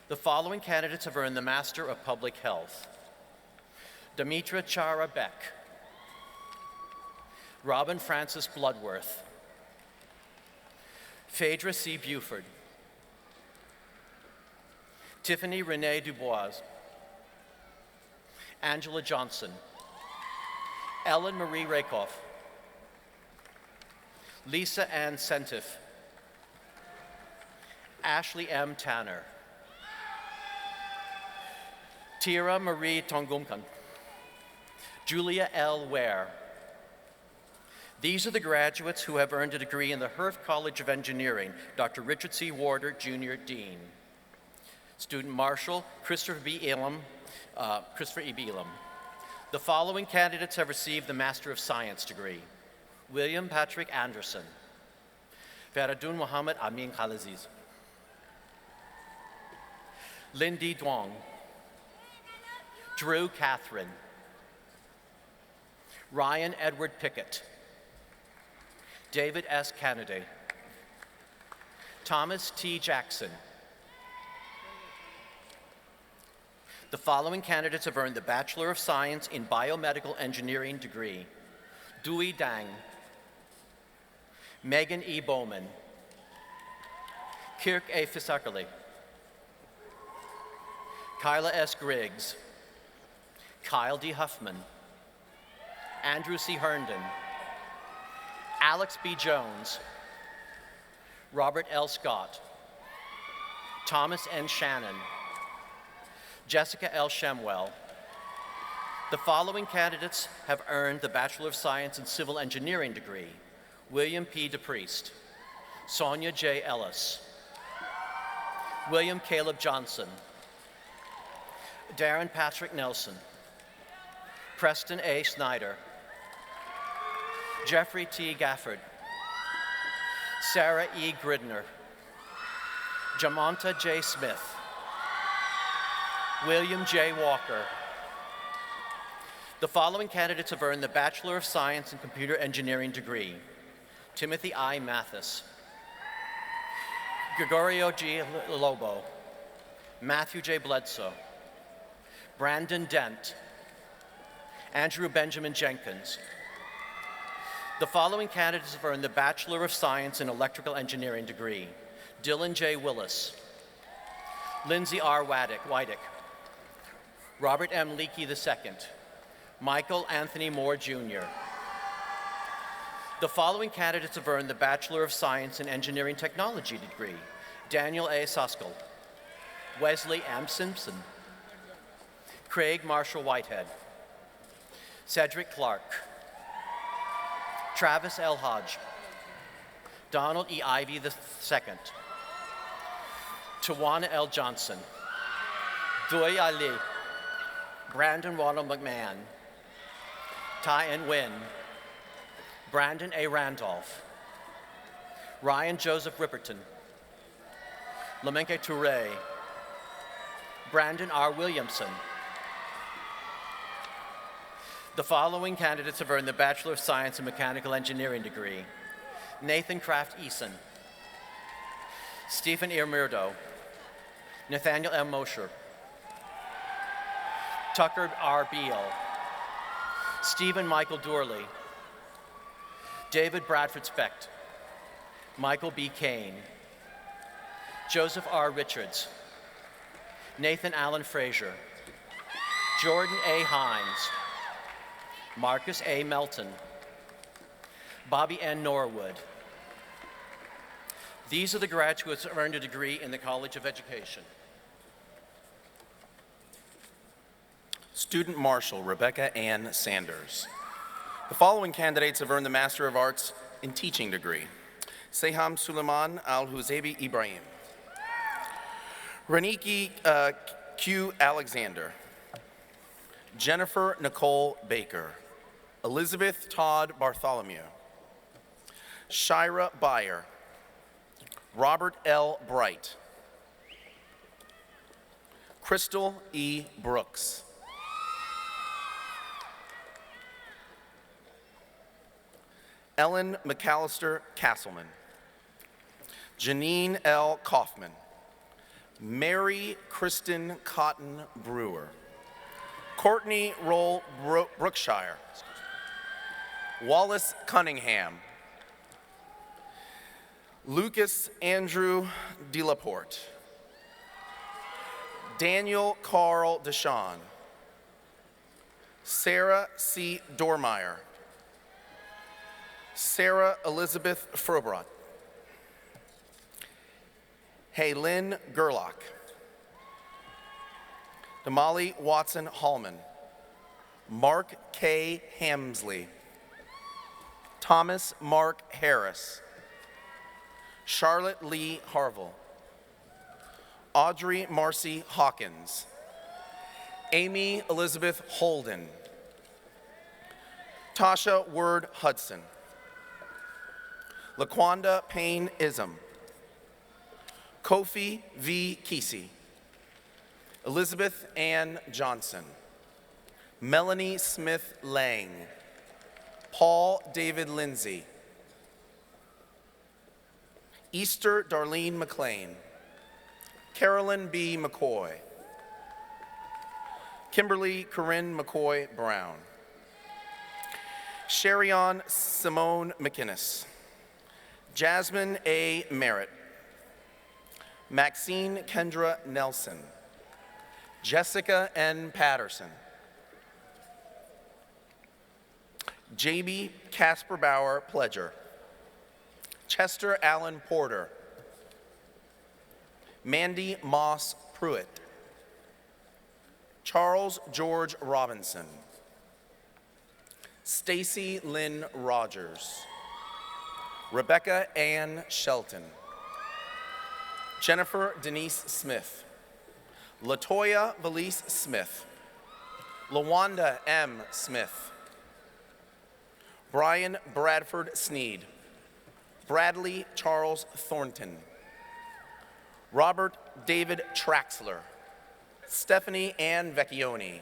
The following candidates have earned the Master of Public Health: Demetra Chara Beck, Robin Francis Bloodworth, Phaedra C. Buford, Tiffany Renee Dubois, Angela Johnson, Ellen Marie Rakoff, Lisa Ann Sentif, Ashley M. Tanner, Tira Marie Tongumkan, Julia L. Ware. These are the graduates who have earned a degree in the Herf College of Engineering: Dr. Richard C. Warder, Jr., Dean. Student Marshal Christopher E. B. Elam. The following candidates have received the Master of Science degree: William Patrick Anderson, Faradun Muhammad Amin Khalaziz, Lindy Duong, Drew Catherine, Ryan Edward Pickett, David S. Kennedy, Thomas T. Jackson. The following candidates have earned the Bachelor of Science in Biomedical Engineering degree: Dewey Dang, Megan E. Bowman, Kirk A. Fisackerly, Kyla S. Griggs, Kyle D. Huffman, Andrew C. Herndon, Alex B. Jones, Robert L. Scott, Thomas N. Shannon, Jessica L. Shemwell. The following candidates have earned the Bachelor of Science in Civil Engineering degree: William P. DePriest, Sonia J. Ellis, William Caleb Johnson, Darren Patrick Nelson, Preston A. Snyder, Jeffrey T. Gafford, Sarah E. Gridner, Jamonta J. Smith, William J. Walker. The following candidates have earned the Bachelor of Science in Computer Engineering degree: Timothy I. Mathis, Gregorio G. Lobo, Matthew J. Bledsoe, Brandon Dent, Andrew Benjamin Jenkins. The following candidates have earned the Bachelor of Science in Electrical Engineering degree: Dylan J. Willis, Lindsay R. Wydick, Robert M. Leakey II, Michael Anthony Moore Jr. The following candidates have earned the Bachelor of Science in Engineering Technology degree: Daniel A. Suskell, Wesley M. Simpson, Craig Marshall Whitehead, Cedric Clark, Travis L. Hodge, Donald E. Ivey II, Tawana L. Johnson, Doi Ali, Brandon Ronald McMahon, Tai N. Nguyen, Brandon A. Randolph, Ryan Joseph Ripperton, Lamenke Toure, Brandon R. Williamson. The following candidates have earned the Bachelor of Science in Mechanical Engineering degree: Nathan Kraft Eason, Stephen E. Murdo, Nathaniel M. Mosher, Tucker R. Beal, Stephen Michael Doorley, David Bradford Specht, Michael B. Kane, Joseph R. Richards, Nathan Allen Frazier, Jordan A. Hines, Marcus A. Melton, Bobby N. Norwood. These are the graduates who earned a degree in the College of Education. Student Marshal Rebecca Ann Sanders. The following candidates have earned the Master of Arts in Teaching degree: Seham Suleiman Al-Huzaibi Ibrahim, Reniki Q. Alexander, Jennifer Nicole Baker, Elizabeth Todd Bartholomew, Shira Byer, Robert L. Bright, Crystal E. Brooks, Ellen McAllister Castleman, Janine L. Kaufman, Mary Kristen Cotton Brewer, Courtney Roll Brookshire, Wallace Cunningham, Lucas Andrew Delaporte, Daniel Carl Deshawn, Sarah C. Dormeyer, Sarah Elizabeth Frobrat, Haylin Gerlach, Damali Watson Hallman, Mark K. Hamsley, Thomas Mark Harris, Charlotte Lee Harville, Audrey Marcy Hawkins, Amy Elizabeth Holden, Tasha Word Hudson, Laquanda Payne Ism, Kofi V. Kesey, Elizabeth Ann Johnson, Melanie Smith Lang, Paul David Lindsay, Easter Darlene McLean, Carolyn B. McCoy, Kimberly Corinne McCoy Brown, Sherion Simone McInnes, Jasmine A. Merritt, Maxine Kendra Nelson, Jessica N. Patterson, J.B. Casper Bauer Pledger, Chester Allen Porter, Mandy Moss Pruitt, Charles George Robinson. Stacy Lynn Rogers. Rebecca Ann Shelton. Jennifer Denise Smith. Latoya Valise Smith. Lawanda M. Smith. Brian Bradford Sneed. Bradley Charles Thornton. Robert David Traxler. Stephanie Ann Vecchione.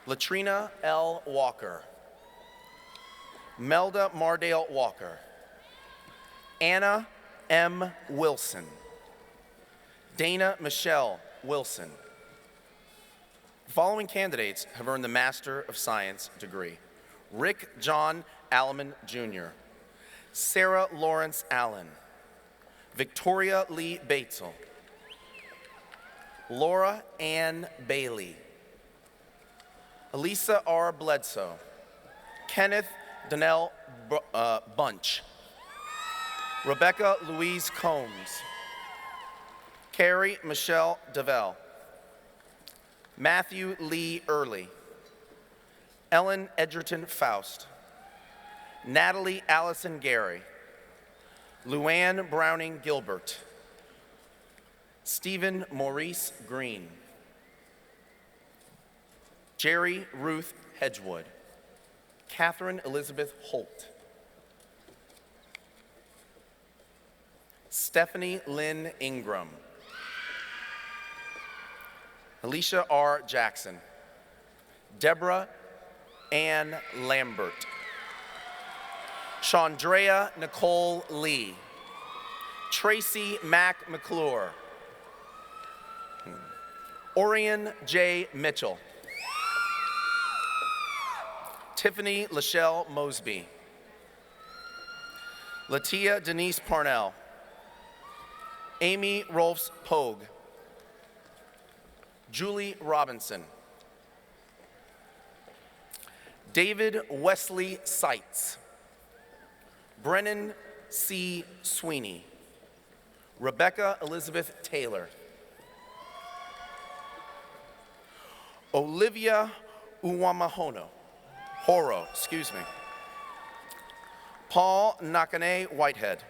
Latrina L. Walker. Melda Mardale Walker. Anna M. Wilson. Dana Michelle Wilson. The following candidates have earned the Master of Science degree: Rick John Alleman, Jr., Sarah Lawrence Allen, Victoria Lee Batesel, Laura Ann Bailey, Elisa R. Bledsoe, Kenneth Donnell Bunch, Rebecca Louise Combs, Carrie Michelle DeVell, Matthew Lee Early, Ellen Edgerton Faust, Natalie Allison Gary, Luann Browning Gilbert, Stephen Maurice Green, Jerry Ruth Hedgewood, Catherine Elizabeth Holt, Stephanie Lynn Ingram, Alicia R. Jackson, Deborah Ann Lambert, Chandrea Nicole Lee, Tracy Mack McClure, Orion J. Mitchell, Tiffany Lachelle Mosby, Latia Denise Parnell, Amy Rolfs Pogue, Julie Robinson, David Wesley Seitz, Brennan C. Sweeney, Rebecca Elizabeth Taylor, Olivia Uwamahono, Paul Nakane Whitehead,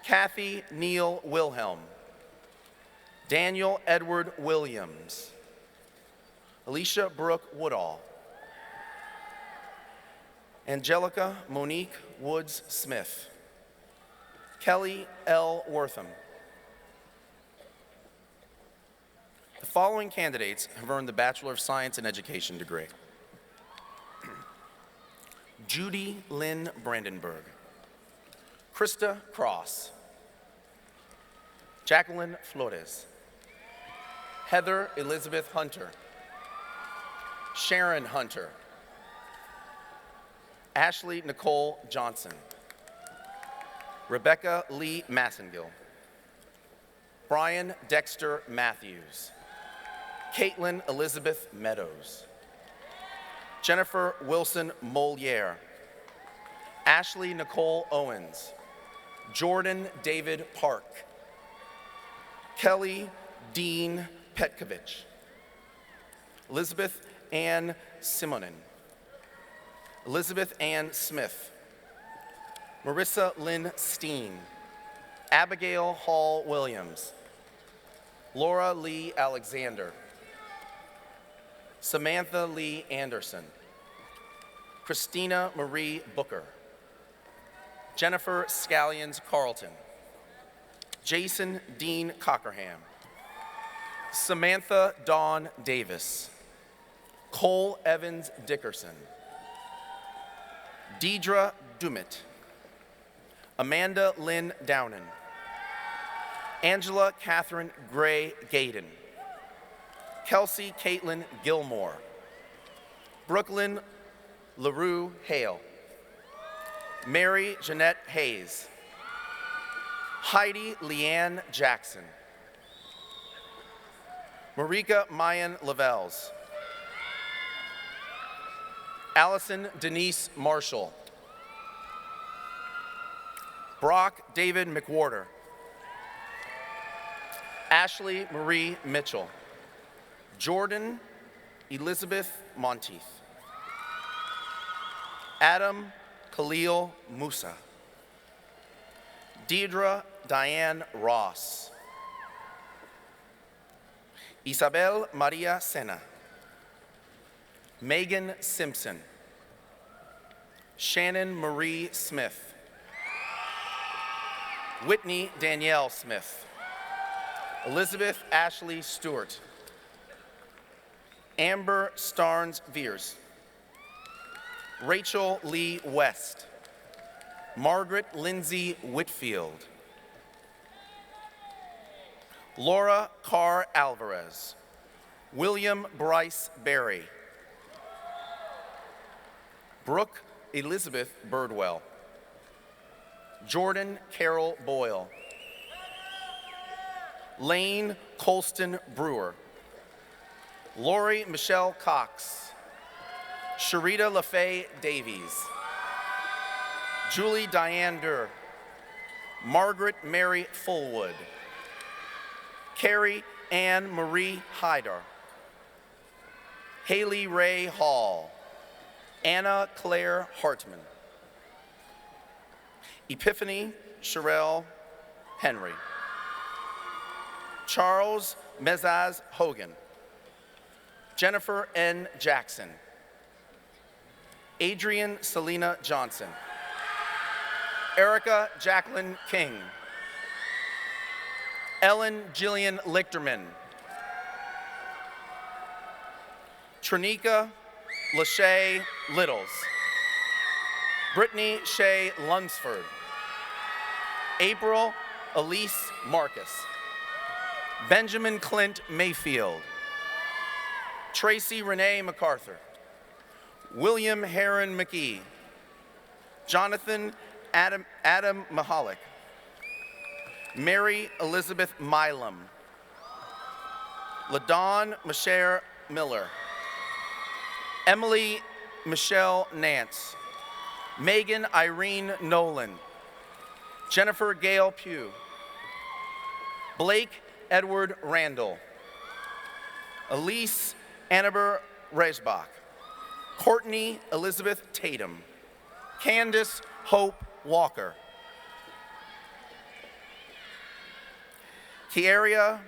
Kathy Neal Wilhelm, Daniel Edward Williams, Alicia Brooke Woodall, Angelica Monique Woods Smith, Kelly L. Wortham. The following candidates have earned the Bachelor of Science in Education degree: Judy Lynn Brandenburg, Krista Cross, Jacqueline Flores, Heather Elizabeth Hunter, Sharon Hunter, Ashley Nicole Johnson, Rebecca Lee Massengill, Brian Dexter Matthews, Caitlin Elizabeth Meadows, Jennifer Wilson Moliere, Ashley Nicole Owens, Jordan David Park, Kelly Dean Petkovich, Elizabeth Ann Simonin, Elizabeth Ann Smith, Marissa Lynn Steen, Abigail Hall Williams, Laura Lee Alexander, Samantha Lee Anderson, Christina Marie Booker, Jennifer Scallions Carlton, Jason Dean Cockerham, Samantha Dawn Davis, Cole Evans Dickerson, Deidre Dumit, Amanda Lynn Downen, Angela Catherine Gray Gaydon, Kelsey Caitlin Gilmore, Brooklyn LaRue Hale, Mary Jeanette Hayes, Heidi Leanne Jackson, Marika Mayan Lavelles, Allison Denise Marshall, Brock David McWhorter, Ashley Marie Mitchell. Jordan Elizabeth Monteith. Adam Khalil Musa. Deidre Diane Ross. Isabel Maria Sena. Megan Simpson. Shannon Marie Smith. Whitney Danielle Smith. Elizabeth Ashley Stewart. Amber Starnes Veers. Rachel Lee West. Margaret Lindsay Whitfield. Laura Carr Alvarez. William Bryce Berry. Brooke Elizabeth Birdwell. Jordan Carol Boyle. Lane Colston Brewer. Lori Michelle Cox. Sharita LaFay Davies. Julie Diane Durr. Margaret Mary Fullwood. Carrie Ann Marie Hyder. Haley Ray Hall. Anna Claire Hartman. Epiphany Sherelle Henry. Charles Mezaz Hogan. Jennifer N. Jackson. Adrian Selena Johnson. Erica Jacqueline King. Ellen Jillian Lichterman. Trinika Lachey Littles. Brittany Shea Lunsford. April Elise Marcus. Benjamin Clint Mayfield. Tracy Renee MacArthur. William Heron McGee. Jonathan Adam Mahalik. Mary Elizabeth Milam. LaDawn Michelle Miller. Emily Michelle Nance. Megan Irene Nolan. Jennifer Gail Pugh. Blake Edward Randall. Elise Annabur Resbach. Courtney Elizabeth Tatum. Candace Hope Walker. Kieria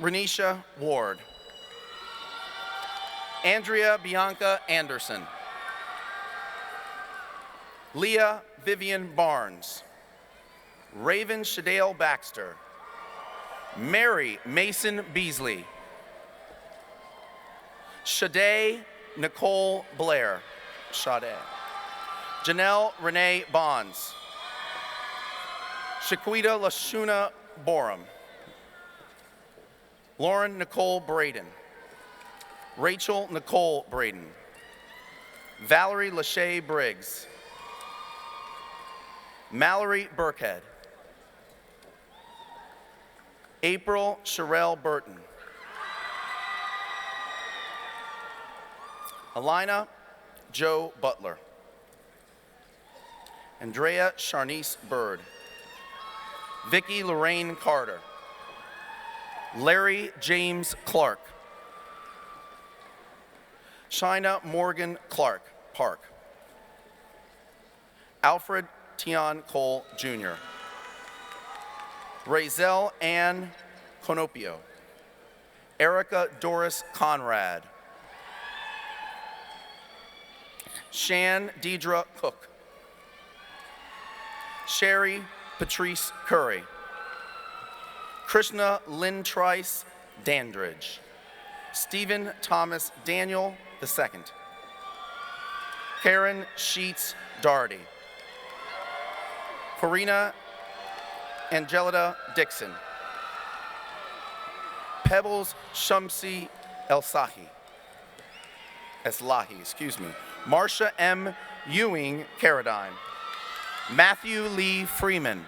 Renisha Ward. Andrea Bianca Anderson. Leah Vivian Barnes. Raven Shadale Baxter. Mary Mason Beasley. Shade Nicole Blair. Shade. Janelle Renee Bonds. Shaquita Lashuna Borum. Lauren Nicole Braden. Rachel Nicole Braden. Valerie Lachey Briggs. Mallory Burkhead. April Sherelle Burton. Alina Joe Butler. Andrea Charnice Bird. Vicki Lorraine Carter. Larry James Clark. Shina Morgan Clark Park. Alfred Tion Cole Jr. Razel Ann Conopio. Erica Doris Conrad. Shan Deidre Cook. Sherry Patrice Curry. Krishna Lynn Trice Dandridge. Stephen Thomas Daniel II. Karen Sheets Doherty. Corina Angelita Dixon. Pebbles Shamsi Eslahi. Marsha M. Ewing Carradine. Matthew Lee Freeman.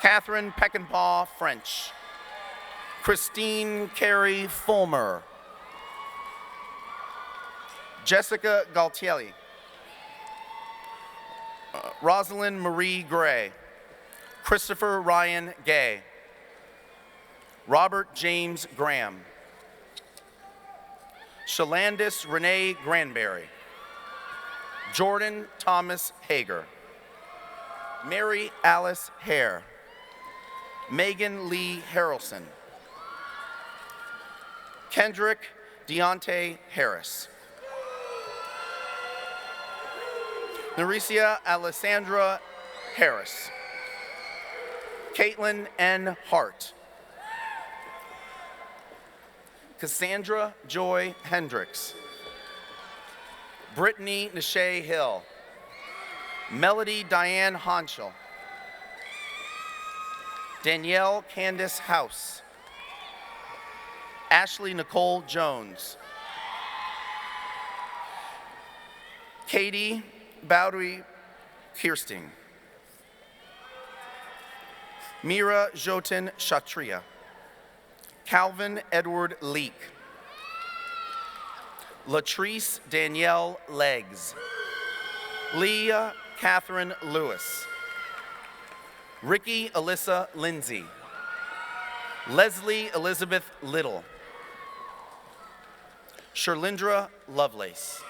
Catherine Peckinpah French. Christine Carey Fulmer. Jessica Galtieri. Rosalind Marie Gray. Christopher Ryan Gay, Robert James Graham, Shalandis Renee Granberry, Jordan Thomas Hager, Mary Alice Hare, Megan Lee Harrelson, Kendrick Deontay Harris, Naricia Alessandra Harris, Caitlin N. Hart, Cassandra Joy Hendricks, Brittany Nishay Hill, Melody Diane Honchel, Danielle Candace House, Ashley Nicole Jones, Katie Bowdery Kirsting, Mira Jotin Kshatriya, Calvin Edward Leek, Latrice Danielle Leggs, Leah Catherine Lewis, Ricky Alyssa Lindsay, Leslie Elizabeth Little, Sherlindra Lovelace,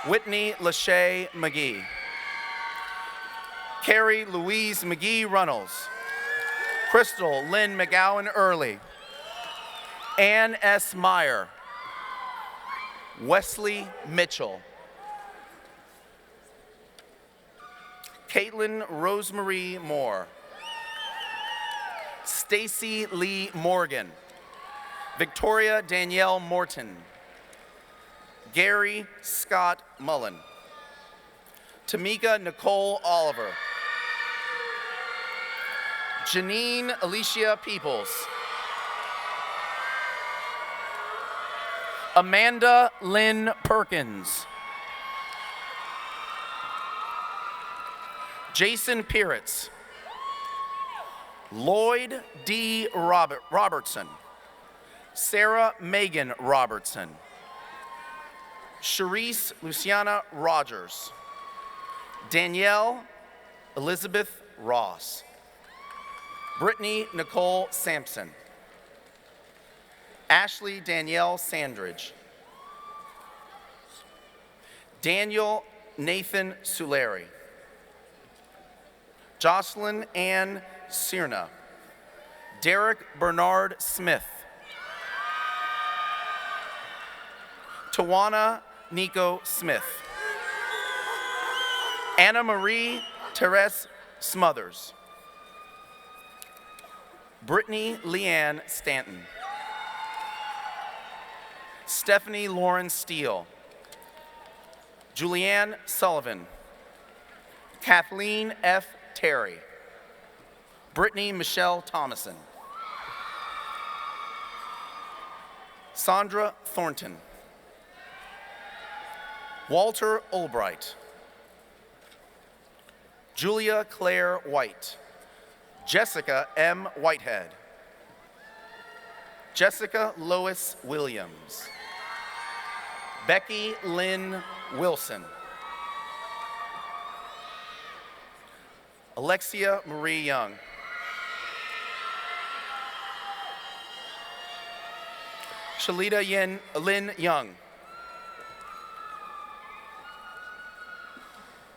Whitney Lachey McGee, Carrie Louise McGee Runnels, Crystal Lynn McGowan Early, Ann S. Meyer, Wesley Mitchell, Caitlin Rosemarie Moore, Stacy Lee Morgan, Victoria Danielle Morton, Gary Scott Mullen, Tamika Nicole Oliver, Janine Alicia Peoples, Amanda Lynn Perkins, Jason Piritz, Lloyd D. Robertson, Sarah Megan Robertson, Charisse Luciana Rogers, Danielle Elizabeth Ross, Brittany Nicole Sampson, Ashley Danielle Sandridge, Daniel Nathan Suleri, Jocelyn Ann Sirna, Derek Bernard Smith, Tawana Nico Smith, Anna Marie Therese Smothers, Brittany Leanne Stanton, Stephanie Lauren Steele, Julianne Sullivan, Kathleen F. Terry, Brittany Michelle Thomason, Sandra Thornton, Walter Albright, Julia Claire White, Jessica M. Whitehead, Jessica Lois Williams, Becky Lynn Wilson, Alexia Marie Young, Shalita Lynn Young.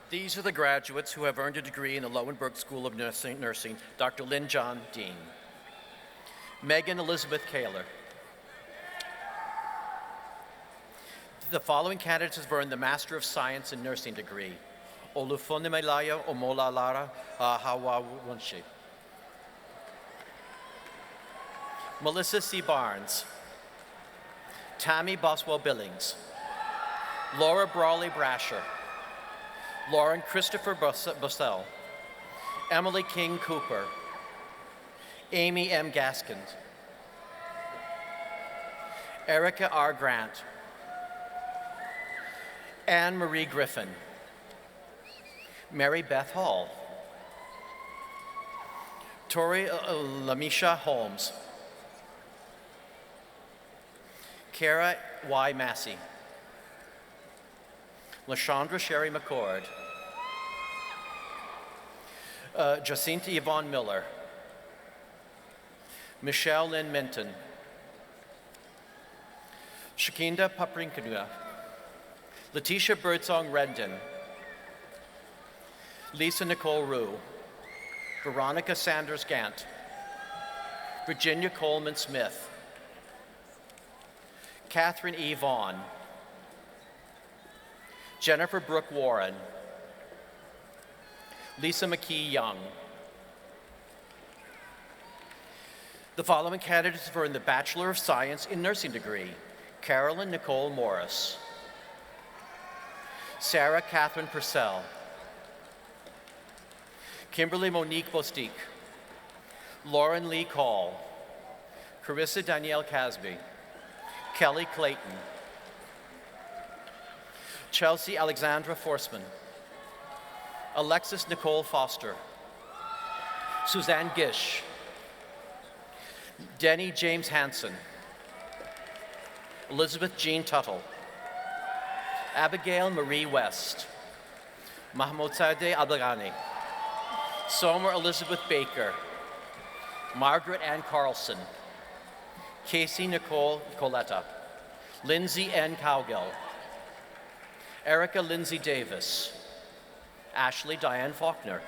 These are the graduates who have earned a degree in the Lowenberg School of Nursing, Dr. Lynn John Dean. Megan Elizabeth Kaler. The following candidates have earned the Master of Science in Nursing degree. Olufunmilayo Omolalara Hawawunshi. Melissa C. Barnes. Tammy Boswell Billings. Laura Brawley Brasher. Lauren Christopher Bussell. Emily King Cooper. Amy M. Gaskins. Erica R. Grant. Anne Marie Griffin. Mary Beth Hall. Tori Lamisha Holmes. Kara Y. Massey. LaShondra Sherry McCord. Jacinta Yvonne Miller, Michelle Lynn Minton, Shakinda Paprinkanua, Letitia Birdsong Redden, Lisa Nicole Rue, Veronica Sanders Gant, Virginia Coleman Smith, Catherine E. Vaughn, Jennifer Brooke Warren, Lisa McKee Young. The following candidates have earned the Bachelor of Science in Nursing degree: Carolyn Nicole Morris, Sarah Catherine Purcell, Kimberly Monique Bostique, Lauren Lee Call, Carissa Danielle Casby, Kelly Clayton, Chelsea Alexandra Forsman, Alexis Nicole Foster, Suzanne Gish, Denny James Hanson, Elizabeth Jean Tuttle, Abigail Marie West, Mahmoudzadeh Abdelghani, Somer Elizabeth Baker, Margaret Ann Carlson, Casey Nicole Coletta, Lindsay N. Cowgill, Erica Lindsay Davis, Ashley Diane Faulkner,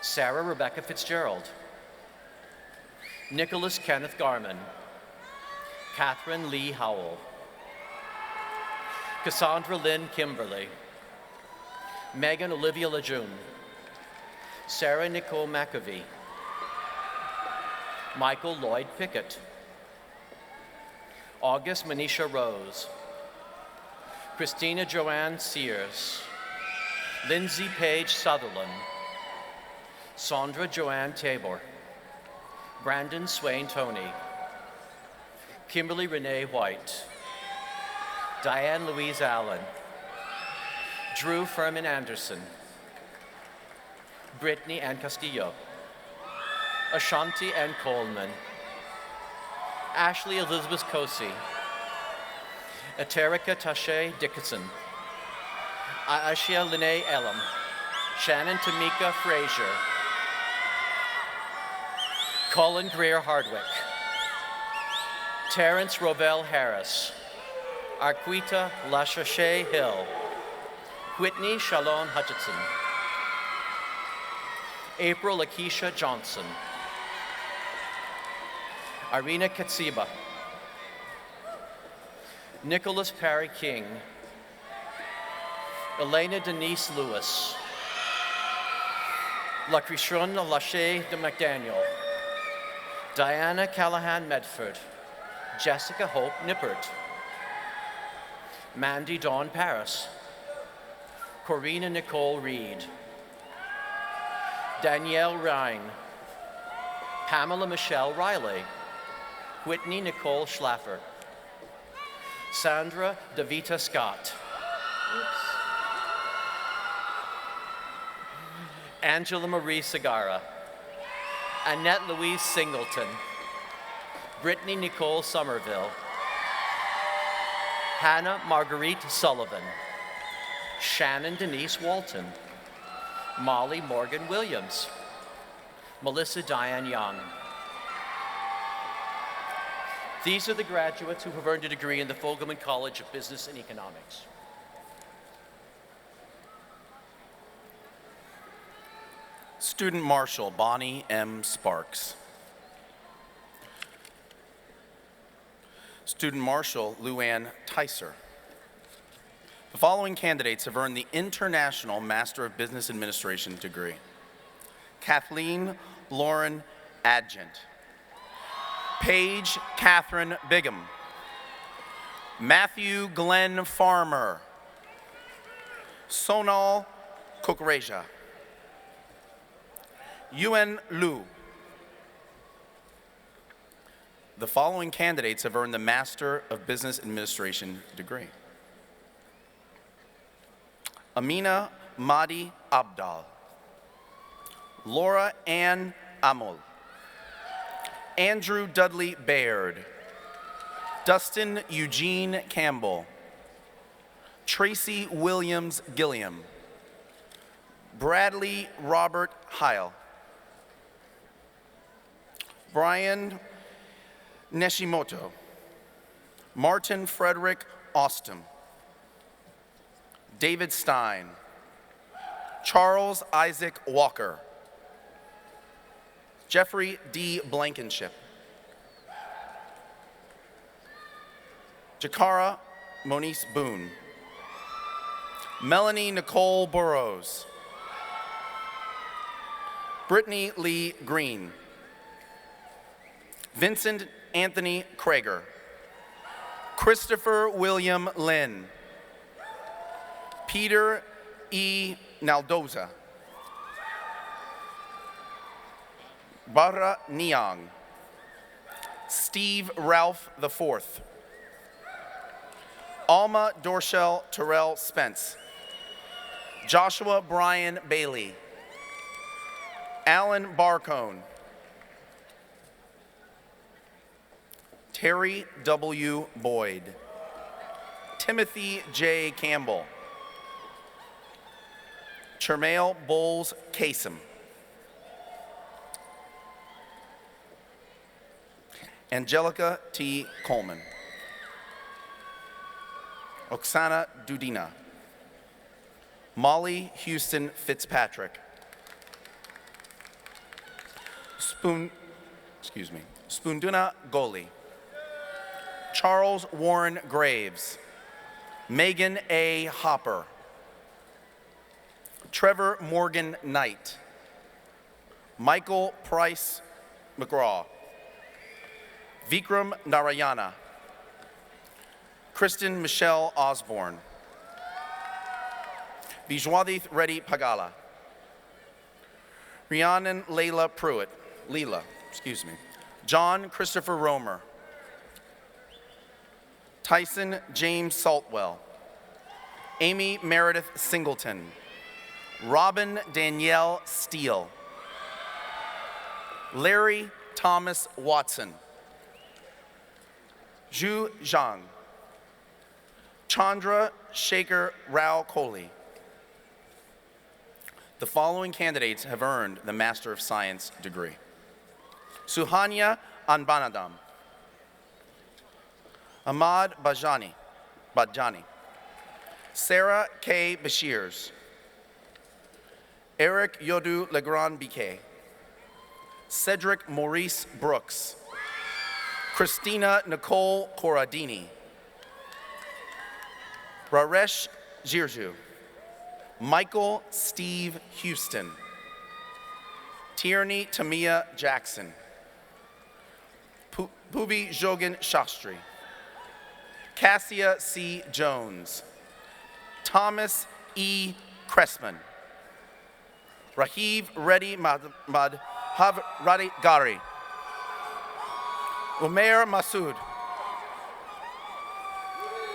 Sarah Rebecca Fitzgerald, Nicholas Kenneth Garman, Catherine Lee Howell, Cassandra Lynn Kimberly, Megan Olivia Lejeune, Sarah Nicole McAvee, Michael Lloyd Pickett, August Manisha Rose, Christina Joanne Sears, Lindsay Paige Sutherland, Sandra Joanne Tabor, Brandon Swain Toney, Kimberly Renee White, Diane Louise Allen, Drew Furman Anderson, Brittany Ann Castillo, Ashanti Ann Coleman, Ashley Elizabeth Cosi, Eterica Tashe Dickinson, Aishia Lene Elam, Shannon Tamika Frazier, Colin Greer Hardwick, Terrence Rovell Harris, Arquita Lachashe Hill, Whitney Shalon Hutchinson, April Lakeisha Johnson, Irina Katsiba, Nicholas Perry King, Elena Denise Lewis, Lacrishun Lachey de McDaniel, Diana Callahan Medford, Jessica Hope Nippert, Mandy Dawn Paris, Corina Nicole Reed, Danielle Rhine, Pamela Michelle Riley, Whitney Nicole Schlaffer, Sandra Davita Scott, Angela Marie Segarra, Annette Louise Singleton, Brittany Nicole Somerville, Hannah Marguerite Sullivan, Shannon Denise Walton, Molly Morgan Williams, Melissa Diane Young. These are the graduates who have earned a degree in the Fogelman College of Business and Economics. Student Marshal Bonnie M. Sparks. Student Marshal Luann Tyser. The following candidates have earned the International Master of Business Administration degree: Kathleen Lauren Adjent, Paige Catherine Bigham, Matthew Glenn Farmer, Sonal Kukreja, Yuen Lu. The following candidates have earned the Master of Business Administration degree: Amina Mahdi Abdal, Laura Ann Amol, Andrew Dudley Baird, Dustin Eugene Campbell, Tracy Williams Gilliam, Bradley Robert Heil. Brian Neshimoto. Martin Frederick Austin. David Stein. Charles Isaac Walker. Jeffrey D. Blankenship. Jakara Monice Boone. Melanie Nicole Burrows. Brittany Lee Green. Vincent Anthony Krager. Christopher William Lynn. Peter E. Naldoza. Barra Niang. Steve Ralph IV. Alma Dorshell Terrell Spence. Joshua Brian Bailey. Alan Barcone. Terry W. Boyd. Timothy J. Campbell. Chermail Bowles Kasem. Angelica T. Coleman. Oksana Dudina. Molly Houston Fitzpatrick. Spunduna Goli. Charles Warren Graves. Megan A. Hopper. Trevor Morgan Knight. Michael Price McGraw. Vikram Narayana. Kristen Michelle Osborne. Vijwadith Reddy Pagala. Rhiannon Leila Pruitt. John Christopher Romer. Tyson James Saltwell. Amy Meredith Singleton. Robin Danielle Steele. Larry Thomas Watson. Zhu Zhang. Chandra Shekhar Rao Kohli. The following candidates have earned the Master of Science degree. Suhanya Anbanadam. Ahmad Badjani. Sarah K. Bashirs. Eric Yodu Legrand Biquet. Cedric Maurice Brooks. Christina Nicole Corradini. Raresh Jirju. Michael Steve Houston. Tierney Tamia Jackson. Pubi Jogan Shastri. Cassia C. Jones. Thomas E. Cressman. Rahiv Reddy Madhav Radhi Gari. Umair Masood.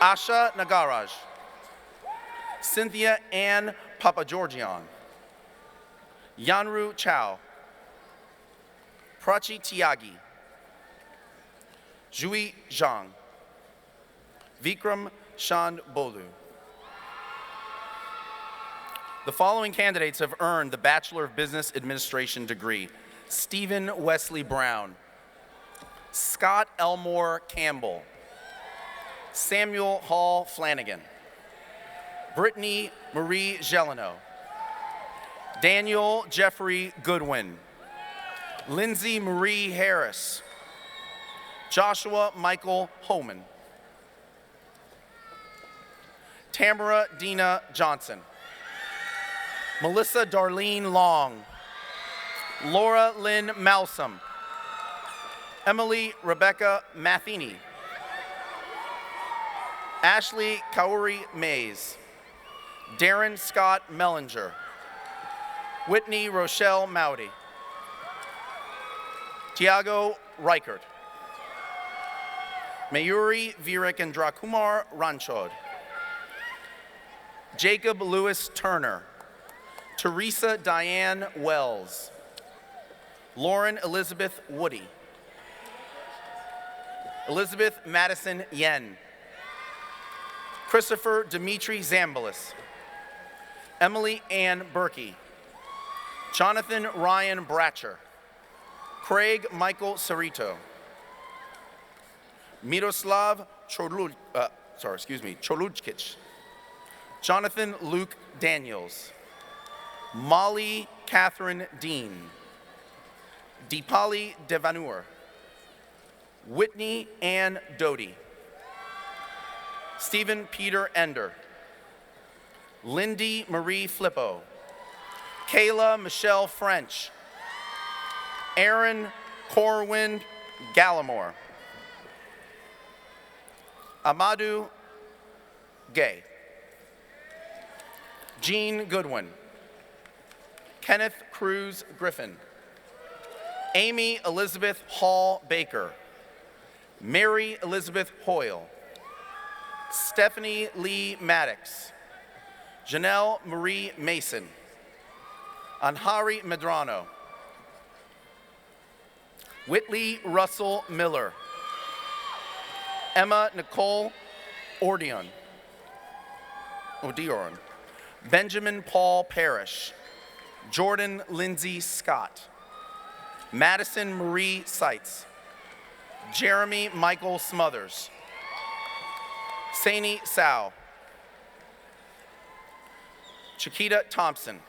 Asha Nagaraj. Cynthia Ann Papageorgian. Yanru Chow. Prachi Tyagi. Jui Zhang. Vikram Chand Bolu. The following candidates have earned the Bachelor of Business Administration degree. Stephen Wesley Brown. Scott Elmore Campbell. Samuel Hall Flanagan. Brittany Marie Gelano. Daniel Jeffrey Goodwin. Lindsay Marie Harris. Joshua Michael Homan. Tamara Dina Johnson. Melissa Darlene Long. Laura Lynn Malsum. Emily Rebecca Matheny. Ashley Kauri Mays. Darren Scott Mellinger. Whitney Rochelle Mowdy. Tiago Reichert. Mayuri Virakendrakumar Ranchod. Jacob Lewis Turner. Teresa Diane Wells. Lauren Elizabeth Woody. Elizabeth Madison Yen. Christopher Dimitri Zambalis. Emily Ann Berkey. Jonathan Ryan Bratcher. Craig Michael Cerrito. Miroslav Cholujkic. Jonathan Luke Daniels. Molly Catherine Dean. Deepali Devanur. Whitney Ann Doty. Stephen Peter Ender. Lindy Marie Flippo. Kayla Michelle French. Aaron Corwin Gallimore. Amadou Gay. Jean Goodwin. Kenneth Cruz Griffin. Amy Elizabeth Hall Baker. Mary Elizabeth Hoyle. Stephanie Lee Maddox. Janelle Marie Mason. Anhari Medrano. Whitley Russell Miller. Emma Nicole Odion. Benjamin Paul Parrish. Jordan Lindsay Scott. Madison Marie Seitz. Jeremy Michael Smothers. Saini Sao. Chiquita Thompson.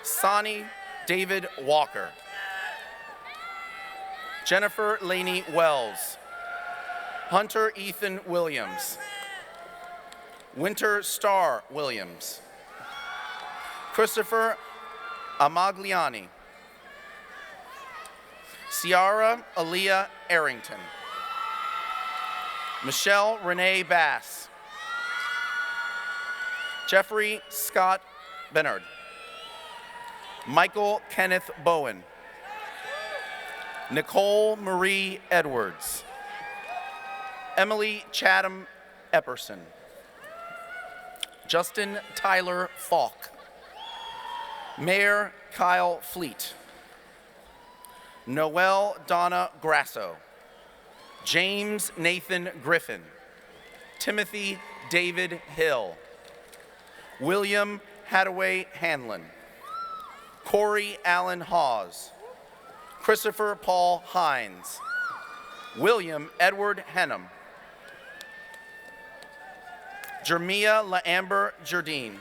Sonny David Walker. Jennifer Laney Wells. Hunter Ethan Williams. Winter Star Williams. Christopher Amagliani. Ciara Aaliyah Arrington. Michelle Renee Bass. Jeffrey Scott Bennard. Michael Kenneth Bowen. Nicole Marie Edwards. Emily Chatham Epperson. Justin Tyler Falk. Mayor Kyle Fleet. Noel Donna Grasso. James Nathan Griffin. Timothy David Hill. William Hadaway Hanlon. Corey Allen Hawes. Christopher Paul Hines. William Edward Henham. Jermia LaAmber Jardine.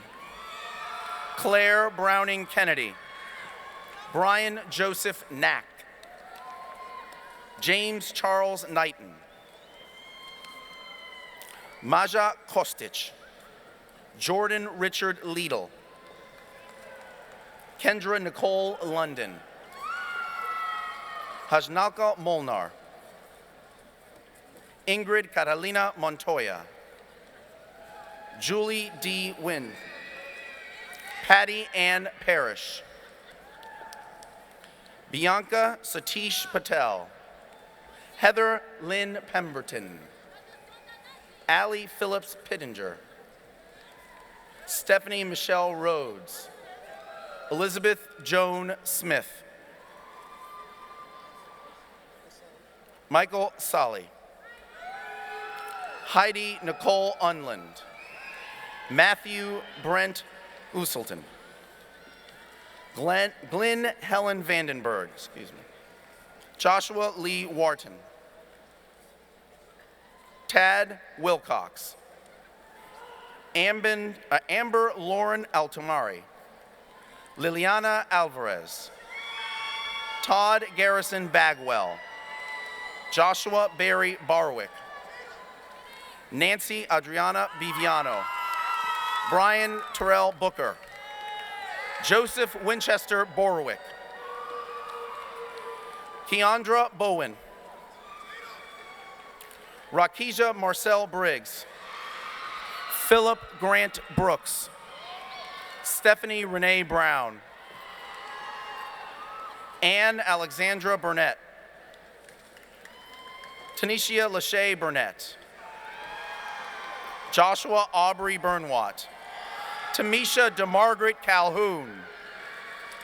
Claire Browning Kennedy. Brian Joseph Knack. James Charles Knighton. Maja Kostic. Jordan Richard Liedl. Kendra Nicole London. Hajnalka Molnar. Ingrid Catalina Montoya. Julie D. Wynn. Patty Ann Parrish. Bianca Satish Patel. Heather Lynn Pemberton. Allie Phillips Pittenger. Stephanie Michelle Rhodes. Elizabeth Joan Smith. Michael Solly. Heidi Nicole Unland. Matthew Brent Uselton. Glenn Helen Vandenberg, Joshua Lee Wharton. Tad Wilcox. Amber Lauren Altomari. Liliana Alvarez. Todd Garrison Bagwell. Joshua Barry Barwick. Nancy Adriana Biviano. Brian Terrell Booker. Joseph Winchester Borwick. Keandra Bowen. Rakija Marcel Briggs. Philip Grant Brooks. Stephanie Renee Brown. Anne Alexandra Burnett. Tanisha Lachey Burnett. Joshua Aubrey Burnwatt. Tamisha DeMargaret Calhoun.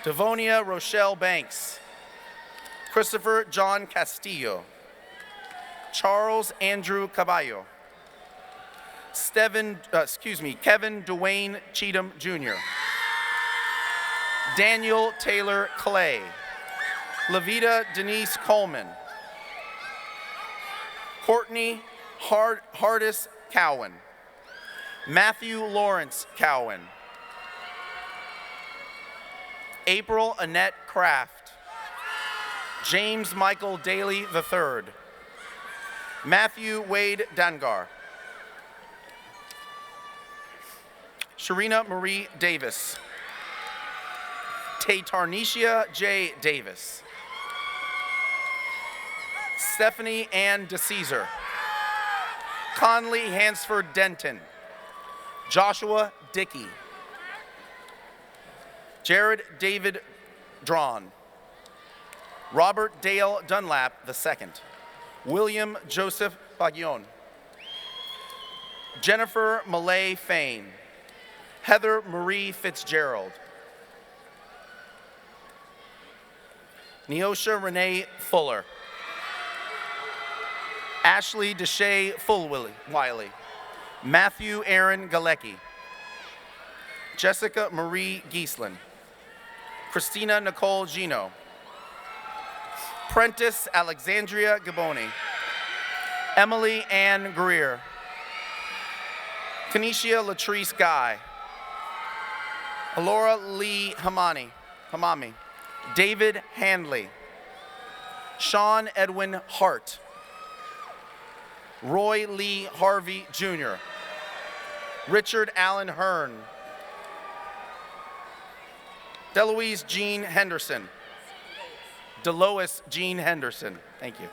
Devonia Rochelle Banks. Christopher John Castillo. Charles Andrew Caballo. Kevin Dwayne Cheatham Jr. Daniel Taylor Clay. Levita Denise Coleman. Courtney Hardis Cowan. Matthew Lawrence Cowan. April Annette Kraft. James Michael Daly III. Matthew Wade Dangar. Sharina Marie Davis. Tatarnisha J. Davis. Stephanie Ann DeCesar. Conley Hansford Denton. Joshua Dickey. Jared David Drawn. Robert Dale Dunlap II. William Joseph Bagion. Jennifer Malay Fain. Heather Marie Fitzgerald. Neosha Renee Fuller. Ashley Deshay Wiley. Matthew Aaron Galecki. Jessica Marie Giesland. Christina Nicole Gino. Prentice Alexandria Gaboni. Emily Ann Greer. Kenesha Latrice Guy. Alora Lee Hamami. David Handley. Sean Edwin Hart. Roy Lee Harvey Jr. Richard Allen Hearn. Deloise Jean Henderson. Delois Jean Henderson. Thank you.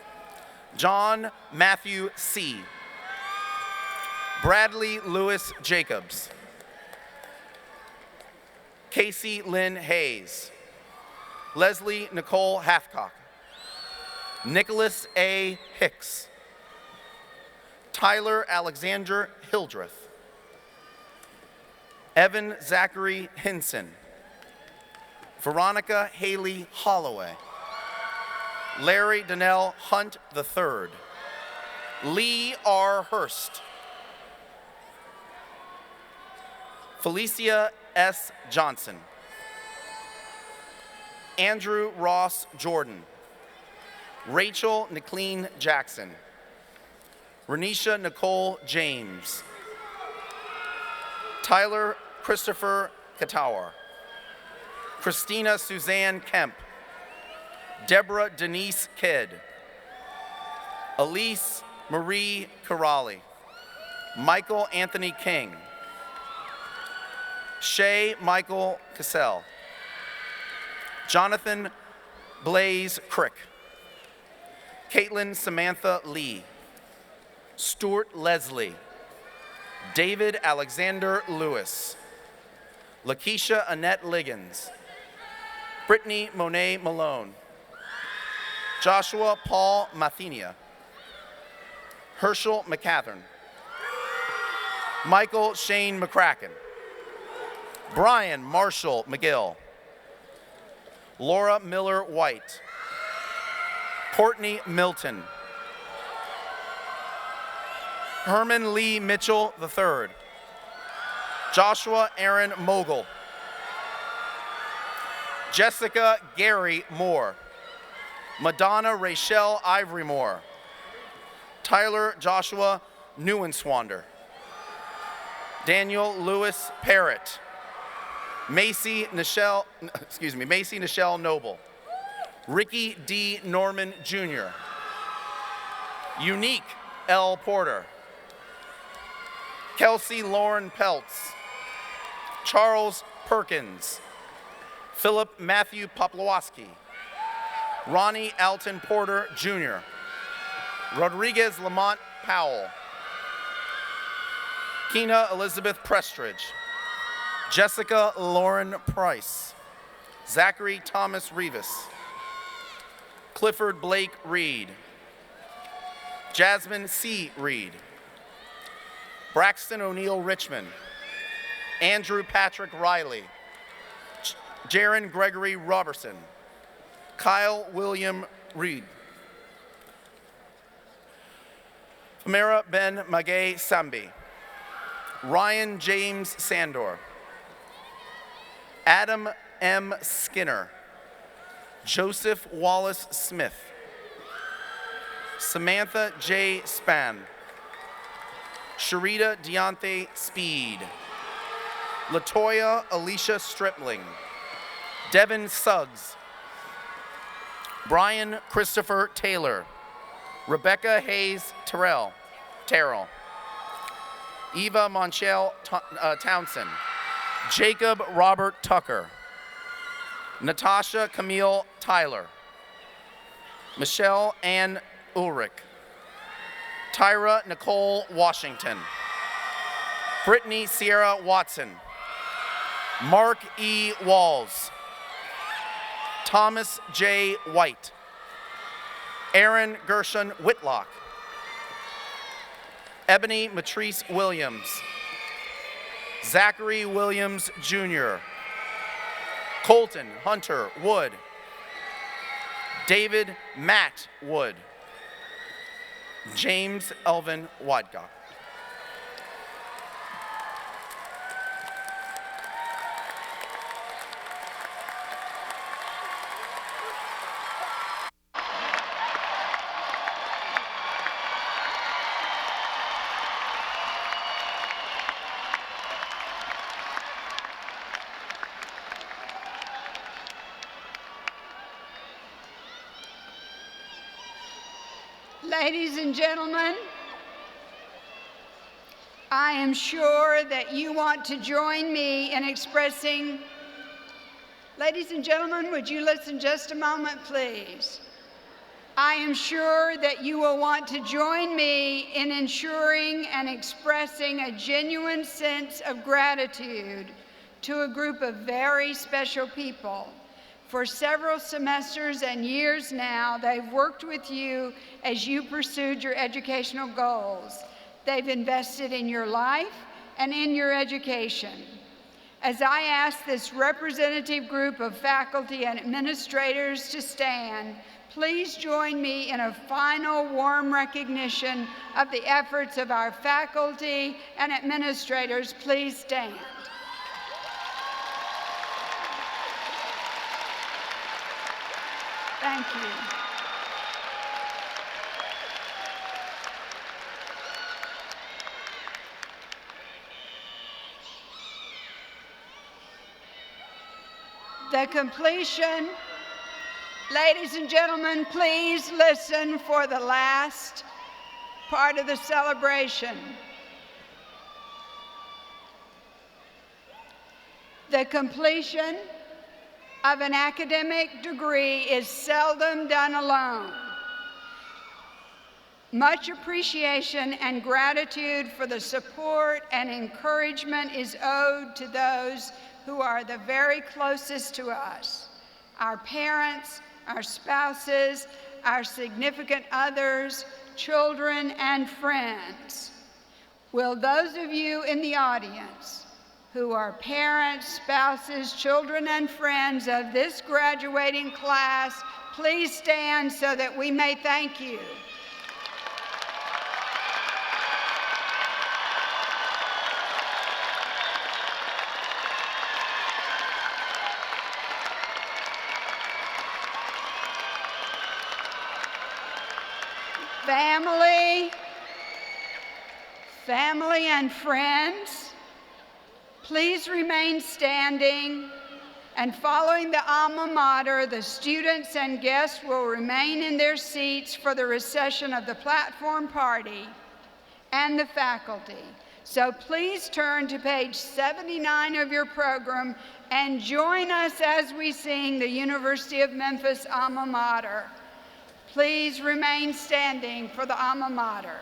John Matthew C. Bradley Lewis Jacobs. Casey Lynn Hayes. Leslie Nicole Hathcock. Nicholas A. Hicks. Tyler Alexander Hildreth. Evan Zachary Hinson. Veronica Haley Holloway. Larry Donnell Hunt III. Lee R. Hurst. Felicia S. Johnson. Andrew Ross Jordan. Rachel Nicleen Jackson. Renisha Nicole James. Tyler Christopher Katawar. Christina Suzanne Kemp. Deborah Denise Kidd. Elise Marie Corrali. Michael Anthony King. Shay Michael Cassell. Jonathan Blaze Crick. Caitlin Samantha Lee. Stuart Leslie. David Alexander Lewis. Lakeisha Annette Liggins. Brittany Monet Malone. Joshua Paul Mathenia. Herschel McCathern. Michael Shane McCracken. Brian Marshall McGill. Laura Miller White. Courtney Milton. Herman Lee Mitchell III. Joshua Aaron Mogul. Jessica Gary Moore. Madonna Rachel Ivory Moore. Tyler Joshua Neuenswander. Daniel Lewis Parrott. Macy Nichelle Noble. Ricky D. Norman Jr. Unique L. Porter. Kelsey Lauren Peltz. Charles Perkins. Philip Matthew Poplawski. Ronnie Alton Porter Jr. Rodriguez Lamont Powell. Keena Elizabeth Prestridge. Jessica Lauren Price. Zachary Thomas Rivas. Clifford Blake Reed. Jasmine C. Reed. Braxton O'Neill Richmond. Andrew Patrick Riley. Jaron Gregory Robertson. Kyle William Reed. Famara Ben Magay Sambi. Ryan James Sandor. Adam M. Skinner, Joseph Wallace Smith, Samantha J. Spann, Sharita Deontay Speed, Latoya Alicia Stripling, Devin Suggs, Brian Christopher Taylor, Rebecca Hayes Terrell, Eva Monchel Townsend, Jacob Robert Tucker, Natasha Camille Tyler, Michelle Ann Ulrich, Tyra Nicole Washington, Brittany Sierra Watson, Mark E. Walls, Thomas J. White, Aaron Gershon Whitlock, Ebony Matrice Williams, Zachary Williams Jr., Colton Hunter Wood, David Matt Wood, James Elvin Wadcock. Ladies and gentlemen, I am sure that you want to join me in expressing. Ladies and gentlemen, would you listen just a moment, please? I am sure that you will want to join me in ensuring and expressing a genuine sense of gratitude to a group of very special people. For several semesters and years now, they've worked with you as you pursued your educational goals. They've invested in your life and in your education. As I ask this representative group of faculty and administrators to stand, please join me in a final warm recognition of the efforts of our faculty and administrators. Please stand. Thank you. The completion, ladies and gentlemen, please listen for the last part of the celebration. The completion of an academic degree is seldom done alone. Much appreciation and gratitude for the support and encouragement is owed to those who are the very closest to us: our parents, our spouses, our significant others, children, and friends. Will those of you in the audience who are parents, spouses, children, and friends of this graduating class, please stand so that we may thank you. Family and friends, please remain standing, and following the alma mater, the students and guests will remain in their seats for the recession of the platform party and the faculty. So please turn to page 79 of your program and join us as we sing the University of Memphis alma mater. Please remain standing for the alma mater.